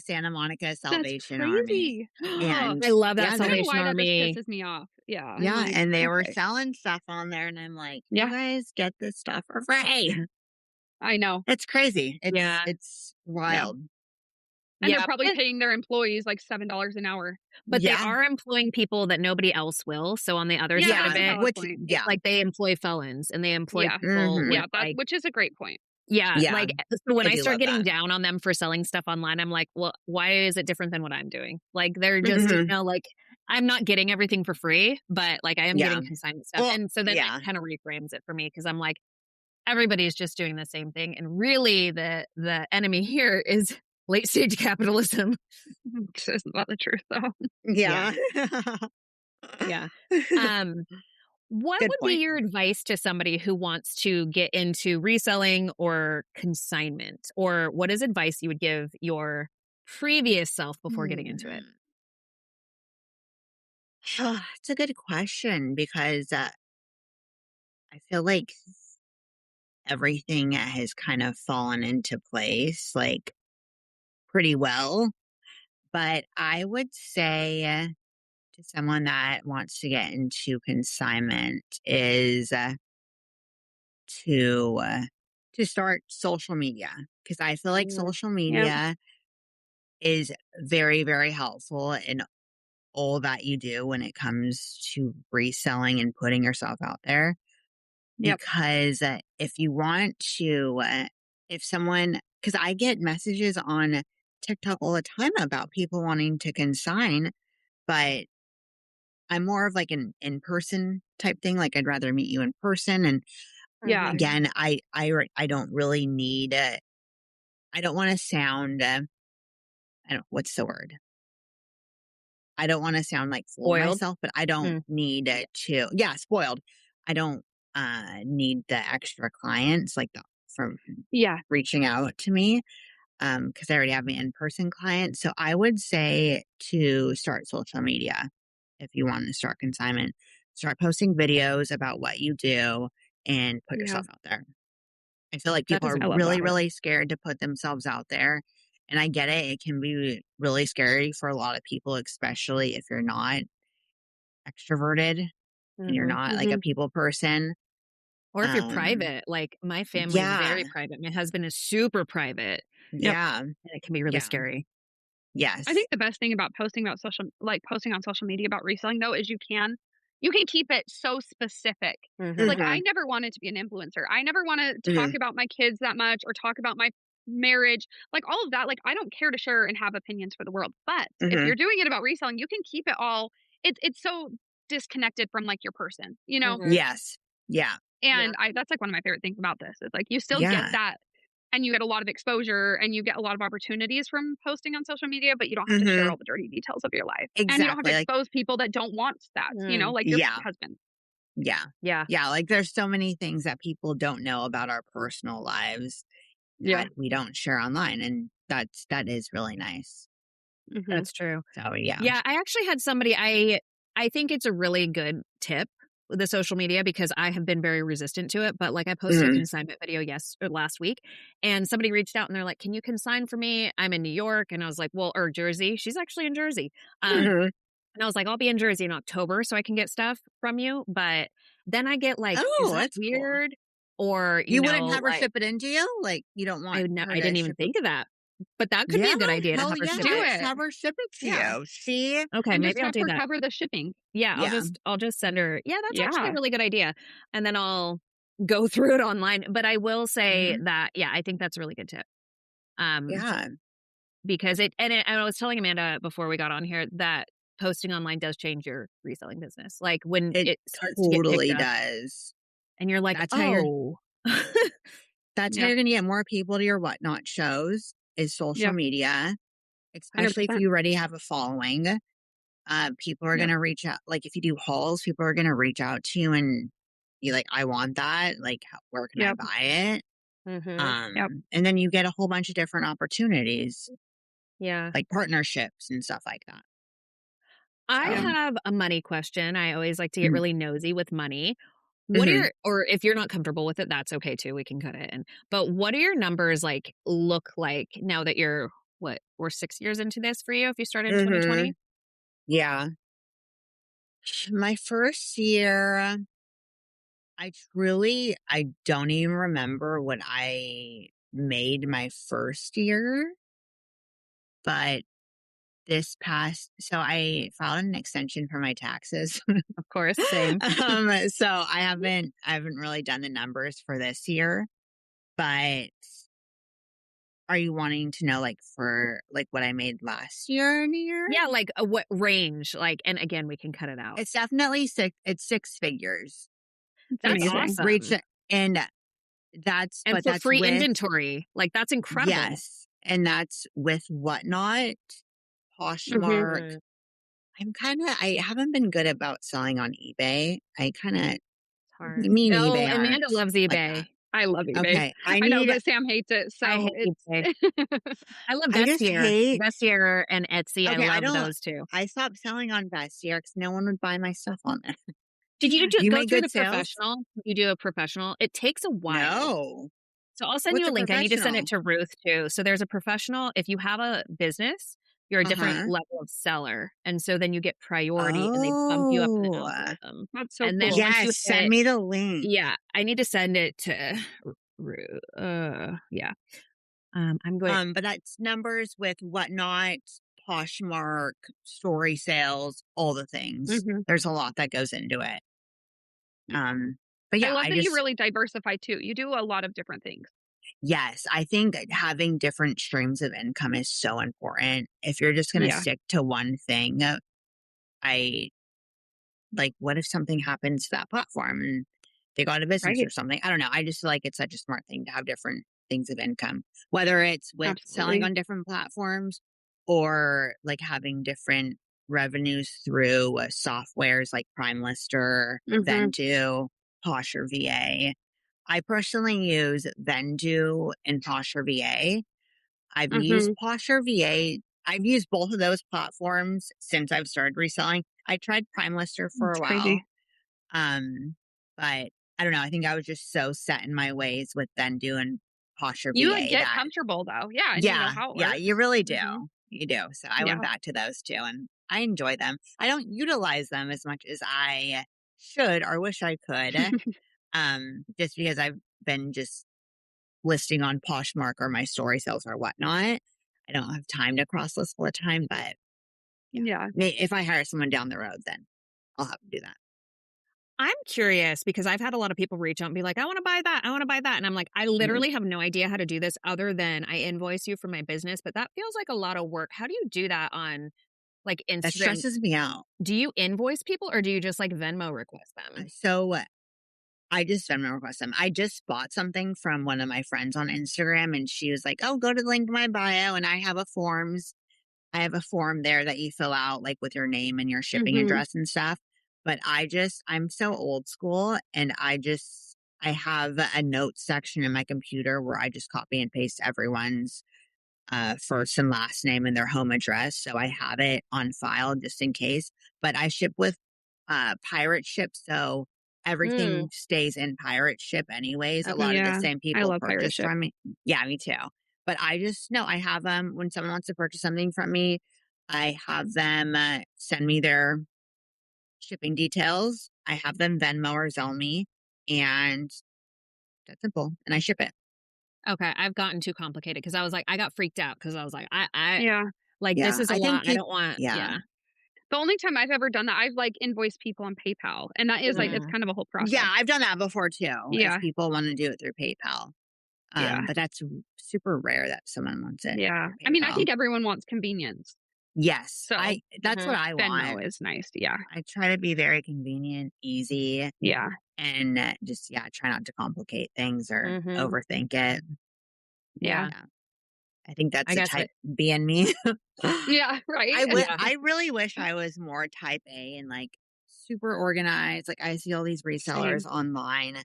Santa Monica That's Salvation Army, crazy. and I love that yeah, I don't they're know Salvation why that just Army. pisses me off. Yeah, I'm yeah, like, and they were "Okay." selling stuff on there, and I'm like, "You Yeah, guys get this stuff for free." I know. It's crazy. Yeah. It's Yeah. wild. And they're Yeah. probably paying their employees like $7 an hour. But they Yeah, are employing people that nobody else will. So on the other Yeah, side that's of a it, valid which point. it's yeah. like they employ felons and they employ Yeah. people Mhm. with Yeah, that which is a great point. yeah, Yeah, so when I I do start love getting that. down on them for selling stuff online, I'm like, well, why is it different than what I'm doing? Like they're just, Mhm. like I'm not getting everything for free, but like I am Yeah. getting consignment stuff. Well, And so then it yeah. kind of reframes it for me because I'm like, everybody's just doing the same thing. And really the enemy here is late stage capitalism. This isn't that the truth though. Yeah. Yeah. Yeah. Um, what Good would be point. your advice to somebody who wants to get into reselling or consignment? Or what is advice you would give your previous self before getting into it? It's a good question because, I feel like everything has kind of fallen into place, like, pretty well, but I would say, to someone that wants to get into consignment is, to, uh to start social media because I feel like Mm. social Yep. media is very, very helpful in all that you do when it comes to reselling and putting yourself out there. Yep. Because if you want to, if someone, because I get messages on TikTok all the time about people wanting to consign, but I'm more of like an in person type thing. Like I'd rather meet you in person. And Yeah. Mhm. again, I don't really need, I don't want to sound, I don't, what's the word? I don't wanna sound, like, full of Spoiled. myself, but I don't Mm. need it to yeah, spoiled. I don't, need the extra clients, like, the from Yeah. reaching out to me, because I already have my in-person clients, so I would say to start social media if you want to start consignment. Start posting videos about what you do and put Yeah. yourself out there. I feel like That people is are a I good love really, that. tip. really scared to put themselves out there. And I get it. It can be really scary for a lot of people, especially if you're not extroverted and you're Mhm. not like a Mhm. people person. Or if you're Um, private, like my family is yeah, very private. My husband is super private, Yep. yeah, and it can be really yeah, scary. I yes. think the best thing about posting on social media about reselling though is you can keep it so specific. Like Mhm. I Mm-hmm, never wanted to be an influencer. I never want to talk mm-hmm, about my kids that much or talk about my marriage. Like all of that, like I don't care to share and have opinions for the world. But if mm-hmm. you're doing it about reselling, you can keep it all it's so disconnected from like your person, you know? Mhm. Yes, yeah, Yeah. And I that's like one of my favorite things about this. Is like you still get yeah, that and you get a lot of exposure and you get a lot of opportunities from posting on social media, but you don't have to share mm-hmm, all the dirty details of your life. And you don't have to exactly. Like, expose people that don't want that, Mm. like your yeah, husband. yeah, Yeah. yeah. Like, there's so many things that people don't know about our personal lives Yeah. that we don't share online, and that is really nice. Mhm. That's true. So, yeah. Yeah, I actually had somebody I think it's a really good tip with the social media because I have been very resistant to it, but like I posted a Mhm, consignment video last week and somebody reached out and they're like, "Can you consign for me? I'm in New York." And I was like, "Well, or Jersey." She's actually in Jersey. mhm. And I was like, "I'll be in Jersey in October so I can get stuff from you." But then I get like, "Is Oh, that that's cool. weird?" Or, You wouldn't have her like ship it into you? Like, you don't want I her to didn't even ship it think of that. But that could be Yeah, a good idea to hell have her yeah, ship Do it. just it. have her ship it to Yeah. you. See? Okay, And just maybe I'll have do her that. cover the shipping. Yeah, Yeah, I'll just send her. Yeah, that's actually a Yeah. really good idea. And then I'll go through it online. But I will say mhm, that yeah, I think that's a really good tip. Um yeah, because and I was telling Amanda before we got on here that posting online does change your reselling business. Like when it it starts to get picked totally up does. and you're like, That's how you're "Oh." that's how Yep. you're gonna get more people to your whatnot shows, is social Yep. media, especially if 100%. you already have a following. People are Yep. gonna reach out. Like if you do hauls, people are gonna reach out to you and be like, "I want that. Like, where can I Yep. buy it?" Mhm. Yep. And then you get a whole bunch of different opportunities, Yeah. like partnerships and stuff like that. I Yep. So, have a money question. I always like to get mm, really nosy with money. What are mhm, your, or if you're not comfortable with it, that's okay too. We can cut it in. But what do your numbers like look like now that you're what, we're 6 years into this for you if you started in mhm, 2020? yeah. My first year, I don't even remember what I made my first year, but so I filed an extension for my taxes. Of course, same. So I haven't really done the numbers for this year, but are you wanting to know like for like what I made last year in a year? Yeah, like what range? Like, and again, we can cut it out. It's definitely six figures. It's That's It's amazing. reached awesome. and And for that's free with inventory, like that's incredible. yes, and that's with Whatnot, Mhm. Poshmark. Mm, I haven't been good about selling on eBay. it's hard. Me and Oh, eBay aren't Amanda loves like that. eBay. I love eBay. Okay, I know, but Sam hates it, I so hate it's eBay. I love I just Vestiaire. hate Vestiaire and Etsy. I okay, love those too. I stopped selling on Vestiaire because no one would buy my stuff on there. Did you You go make through good the sales? professional? Did you do a professional? It takes a while. No. So I'll send What's you a a link. I need to send professional? it to Ruth too. So there's a professional. If you have a business, you're a different Uh-huh. level of seller. And so then you get priority and they bump you up in the Oh. algorithm. that's so And then cool. once you Yes, send hit, me the link. yeah, I need to send it to Ruth. Yeah. I'm going, But that's numbers with Whatnot, Poshmark, story sales, all the things. Mhm. There's a lot that goes into it. But I yeah, love that you really diversify too. You do a lot of different things. yes, I think having different streams of income is so important. If you're just going to Yeah. stick to one thing, I like, what if something happens to that platform and they go out of business or Right. something? I don't know. I just feel like it's such a smart thing to have different things of income, whether it's with selling Absolutely. on different platforms or like having different revenues through softwares like Prime Lister, Mhm. Vendu, Posher VA. I personally use Vendu and Posher VA. I've used Mhm. Posher VA. I've used both of those platforms since I've started reselling. I tried Prime Lister for a It's while, crazy. but I don't know. I think I was just so set in my ways with then doing Posher You would VA get that comfortable though. Yeah, and you know yeah, how it yeah, you works. really do. Mhm. You do. So I went Yeah. back to those two and I enjoy them. I don't utilize them as much as I should or wish I could. Just because I've been just listing on Poshmark or my story sales or whatnot. I don't have time to cross list all the time, but yeah, Yeah. if I hire someone down the road, then I'll have to do that. I'm curious because I've had a lot of people reach out and be like, I want to buy that. I want to buy that. And I'm like, I Mhm. literally have no idea how to do this other than I invoice you for my business, but that feels like a lot of work. How do you do that on like That Instagram? stresses me out. Do you invoice people or do you just like Venmo request them? So I just Venmo request them. I just bought something from one of my friends on Instagram, and she was like, "Oh, go to the link in my bio, and I have a form there that you fill out, like with your name and your shipping Mhm. address and stuff." But I'm so old school, and I have a notes section in my computer where I just copy and paste everyone's first and last name and their home address. So I have it on file just in case. But I ship with pirate ship. So Mm, everything stays in pirate ship anyways. A lot of the Yeah. same I people love pirate purchase ship. from me. Yeah, me too. But I just no, I have them when someone wants to purchase something from me. I have them send me their shipping details. I have them Venmo or Zelle me, and that's simple. And I ship it. okay. I've gotten too complicated because I was like, I got freaked out because I was like, Yeah. like, this Yeah, is a I think lot. I people. don't want, Yeah, yeah. The only time I've ever done that, I've like invoiced people on PayPal, and that is like it's Mm, kind of a whole yeah, process. I've done that before too. If Yeah. people want to do it through PayPal, Yeah. but that's super rare that someone wants it Yeah. through I mean, I PayPal. think everyone wants convenience. Yes, So, I that's what mhm. I want. Venmo is nice. Yeah. I try to be very convenient, easy, Yeah. and just yeah, try not to complicate things or Mhm. overthink it. Yeah. Yeah. Yeah. I think that's I the guess type B in me. Yeah, right? Yeah. I really wish I was more type A and like super organized. Like I see all these resellers Same. online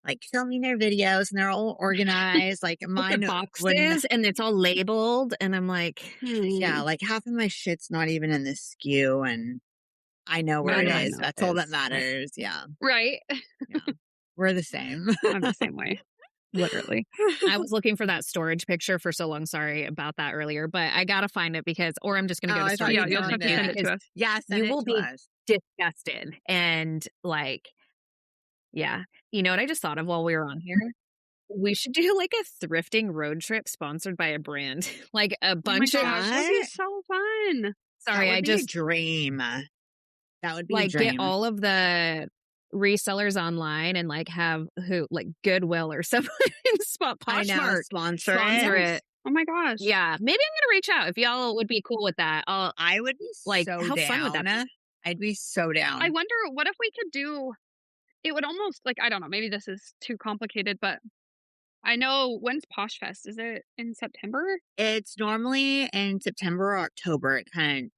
like filming their videos and they're all organized. Like With the mine wouldn't. boxes and it's all labeled and I'm like, Yeah, like half of my shit's not even in the SKU and I know where I it know, I is. know That's it all that is. matters. Yeah. Right? Yeah. We're the same. I'm the same way. Literally. I was looking for that storage picture for so long. Sorry about that earlier, but I gotta find it because, or I'm just gonna go to I thought storage Yeah, you and you'll send have it to to you send found it to because us. Yeah, send you it will to be us. disgusted. And like, yeah. You know what I just thought of while we were on here? We should do like a thrifting road trip sponsored by a brand. Like a Oh my bunch of, gosh, that'd be That so fun. that sorry, I would be a just dream. That would be a like get dream. all of the resellers online and like have who like Goodwill or something spot I know. Poshmark Sponsor sponsor it. it. Oh my gosh. Yeah, maybe I'm gonna reach out if y'all would be cool with that. I'll I would be like so how fun would that be? down. I'd be so down. I wonder what if we could do it would almost like I don't know, maybe this is too complicated, but I know when's Posh Fest? Is it in September? It's normally in September or October. It kind of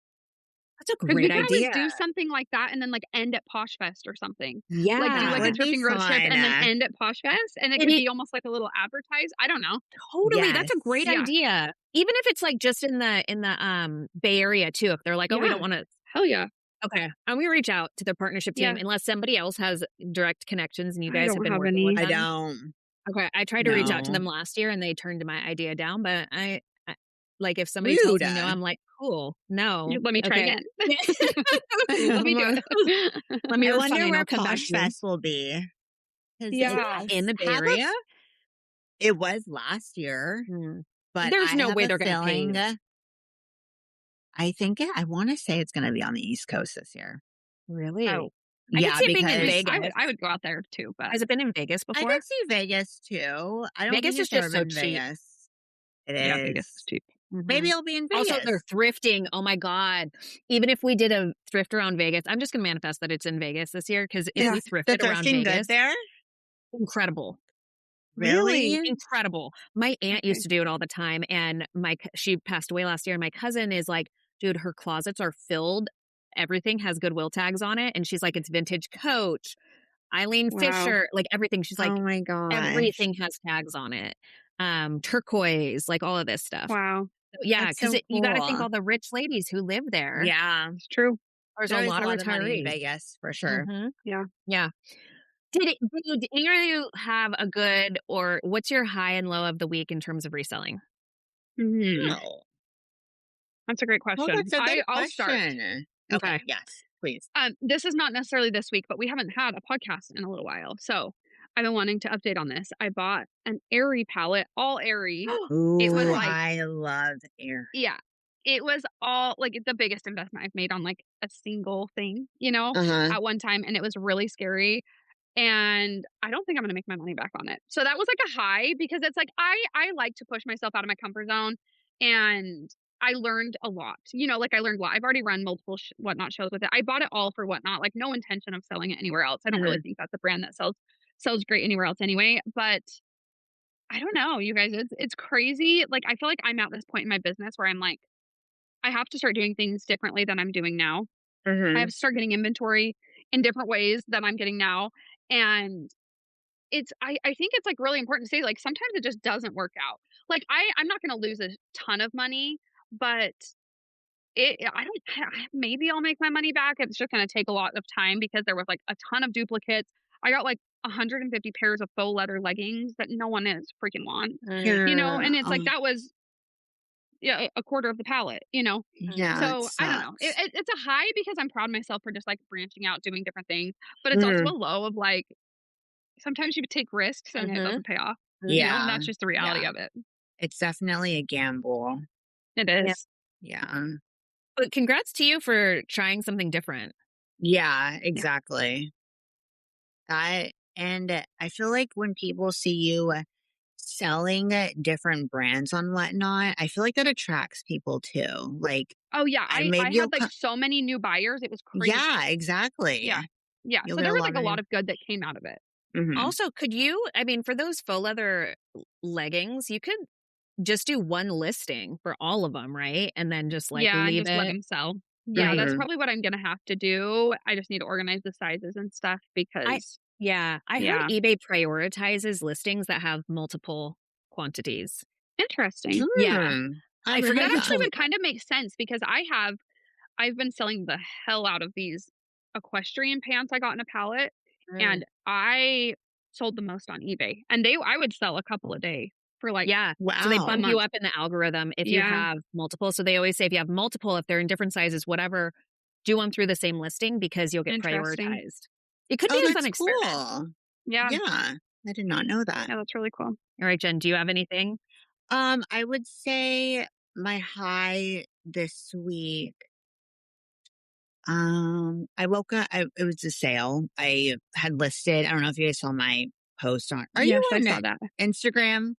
That's a Because we great could always idea. do something like that and then like end at Posh Fest or something. Like do Yeah, that like a would be thrifting road trip fun. and then end at Posh Fest and it and could it be almost like a little advertise. I don't know. totally. That's Yes. a great Yeah. idea. Even if it's like just in the Bay Area too. If they're like, oh, we Yeah. don't want to. Hell yeah. Okay, I'm gonna reach out to the partnership team Yeah. unless somebody else has direct connections and you I guys have don't been have working with any. I them. don't. Okay, I tried to reach out to No. them last year and they turned my idea down, but I like if somebody tells Rude. me no, I'm like, cool, no. Let me try Okay. again. Let me do it. Let me I refine. wonder where I'll come back Posh to you. Fest will be. 'Cause Yeah. In the Bay have a- Area? It was last year, Hmm. but There's I no have way a they're gonna feeling. pave. I want to say it's going to be on the East Coast this year. Really? Oh. I could Yeah, see it being in because Vegas. I would go out there too, but Has it been in Vegas I before? could see Vegas too. I don't Vegas think is it's ever just so been cheap. Vegas. It yeah, Vegas is is. cheap. Maybe Mhm. it'll be in Also, Vegas. they're thrifting. Oh my God. Even if we did a thrift around Vegas, I'm just going to manifest that it's in Vegas this year because if we Is the thrifted around thrifting good Vegas, there? incredible. Really? Incredible. My aunt Okay. used to do it all the time and she passed away last year and my cousin is like, dude, her closets are filled. Everything has Goodwill tags on it and she's like it's vintage Coach, Eileen Wow. Fisher, like everything. She's like Oh my gosh. everything has tags on it. Turquoise, like all of this stuff. Wow. Yeah, That's because so you got to think cool. all the rich ladies who live there. Yeah. It's true. There's There a is lot a of lot of money in retirees. Vegas for sure. Mhm. Yeah. Yeah. Did either of you have a good or what's your high and low of the week in terms of reselling? Mhm. Oh. That's a great Well, question. that's a good I'll start. question. Okay. Yes, please. This is not necessarily this week, but we haven't had a podcast in a little while. So I've been wanting to update on this. I bought an Airy palette, all Airy. Ooh, It was like, I love air. yeah, it was all like the biggest investment I've made on like a single thing, you know, Uh-huh. at one time. And it was really scary. And I don't think I'm gonna make my money back on it. So that was like a high because it's like I like to push myself out of my comfort zone and I learned a lot. You know, like I learned a lot. I've already run multiple whatnot shows with it. I bought it all for whatnot, like no intention of selling it anywhere else. I don't really think that's a brand that sells great anywhere else anyway. But I don't know, you guys, it's crazy. Like I feel like I'm at this point in my business where I'm like, I have to start doing things differently than I'm doing now. I have to start getting inventory in different ways than I'm getting now. And I think it's like really important to say like sometimes it just doesn't work out. Like I'm not gonna lose a ton of money, but I don't maybe I'll make my money back. It's just gonna take a lot of time because there was like a ton of duplicates. I got like 150 pairs of faux leather leggings that no one is freaking want. You know, and it's like that was yeah, a quarter of the palette, you know? Yeah, So, it I don't know. sucks. It's a high because I'm proud of myself for just, like, branching out, doing different things, but it's also a low of, like, sometimes you take risks and it doesn't pay off, you know? And Yeah, that's just the reality yeah. of it. It's definitely a gamble. It Yeah. is. Yeah. But congrats to you for trying something different. Yeah, exactly. And I feel like when people see you selling different brands on whatnot, I feel like that attracts people too. Like, Oh, yeah, and I maybe you'll had, like, so many new buyers, it was crazy. yeah, exactly. Yeah. Yeah, You'll so get there a was, lot like, a of lot of good that came out of it. Mhm. Also, could you, I mean, for those faux leather leggings, you could just do one listing for all of them, right? And then just like Yeah, and leave just let it, them sell. Yeah, that's right? Mhm. probably what I'm gonna have to do. I just need to organize the sizes and stuff I because yeah, I heard yeah, eBay prioritizes listings that have multiple quantities. interesting. Yeah, Hmm. I I haven't forget That heard who that. actually told me would kind of make sense because I've been selling the hell out of these equestrian pants I got in a pallet, that. and I sold the most on eBay, and I would sell a couple a day for, like, Yeah. So they a Wow. bump you month. up in the algorithm if you Yeah, have multiple. So they always say if you have multiple, if they're in different sizes, whatever, do them through the same listing because you'll get interesting. prioritized. It could Oh, be a fun that's experiment. cool. Yeah, Yeah. I did not know that. yeah, that's really cool. All right, Jen, do you have anything? I would say my high this week. I woke up. It was a sale. I had listed. I don't know if you guys saw my post on. Are you Yes, I on saw that. Instagram,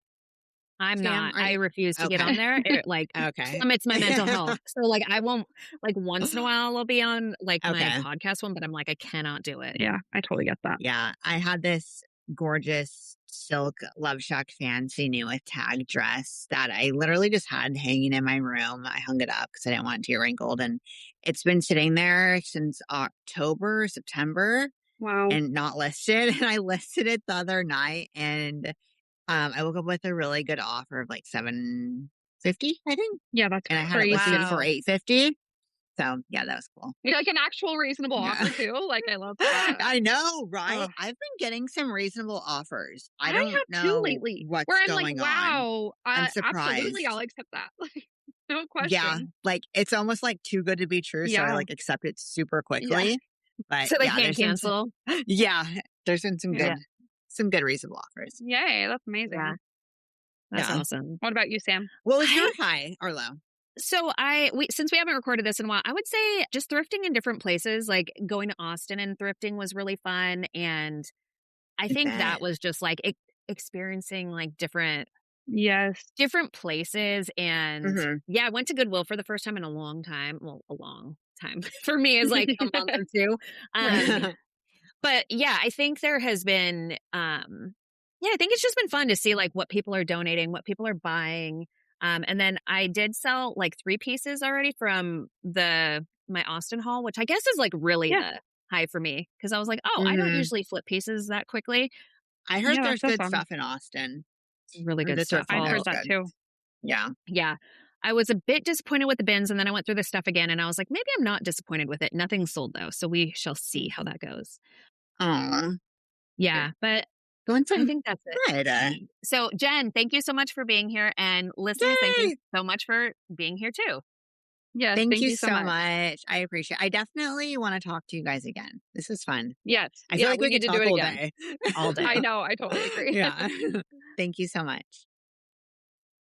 I'm Sam? not. Are I you? refuse to get Okay. on there. It like Okay. plummets my mental health. So like I won't like once in a while I'll be on like my Okay. podcast one, but I'm like I cannot do it. Yeah, I totally get that. Yeah, I had this gorgeous silk Love Shack fancy new with tag dress that I literally just had hanging in my room. I hung it up because I didn't want it to get wrinkled, and it's been sitting there since October, September, Wow. and not listed. And I listed it the other night, and I woke up with a really good offer of like 750, I think, Yeah, that's and I had it listed crazy. for Wow. 850. So yeah, that was cool. Yeah, like an actual reasonable Yeah. offer too. Like, I love that. I know, right? Oh, I've been getting some reasonable offers. I I don't have too know lately, where what's I'm like, going on. "Wow, I'm absolutely, I'll surprised. accept that." Like, no Yeah, question. like it's almost like too good to be true, so I Yeah, like accept it super yeah, quickly. But so they yeah, can't cancel. yeah, there's been yeah. some good reasonable offers. Yay, that's Yeah, amazing. that's Yeah. awesome. What about you, Sam? What was your I high or low? so I we since we haven't recorded this in a while, I would say just thrifting in different places, like going to Austin and thrifting was really fun. And I I think that bet. was just like experiencing like Yes. different places. And Hmm. yeah, I went to Goodwill for the first time in a long time. Well, a long time for me is like a month or two. Right. Um, but yeah, I think there has been yeah, I think it's just been fun to see like what people are donating, what people are buying. And then I did sell like 3 pieces already from the my Austin haul, which I guess is like really Yeah. the high for me because I was like, oh, I don't Hmm. usually flip pieces that quickly. I heard Yeah, there's that's so good fun. stuff in Austin. Really Or good the stuff. thrift I've mall heard is All that good. too. Yeah. yeah. I was a bit disappointed with the bins and then I went through the stuff again and I was like, maybe I'm not disappointed with it. Nothing sold though. So we shall see how that goes. Oh, Yeah. But going I some think that's it good. for me. So, Jen, thank you so much for being here. And listeners, thank you Yay! so much for being here too. Yes, Thank thank you you so so much. much. I appreciate I definitely want to talk to you guys again. This is fun. Yes. I feel Yeah, like we we need could to do talk it all again. day. All day. I know, I totally agree. Yeah. Thank you so much.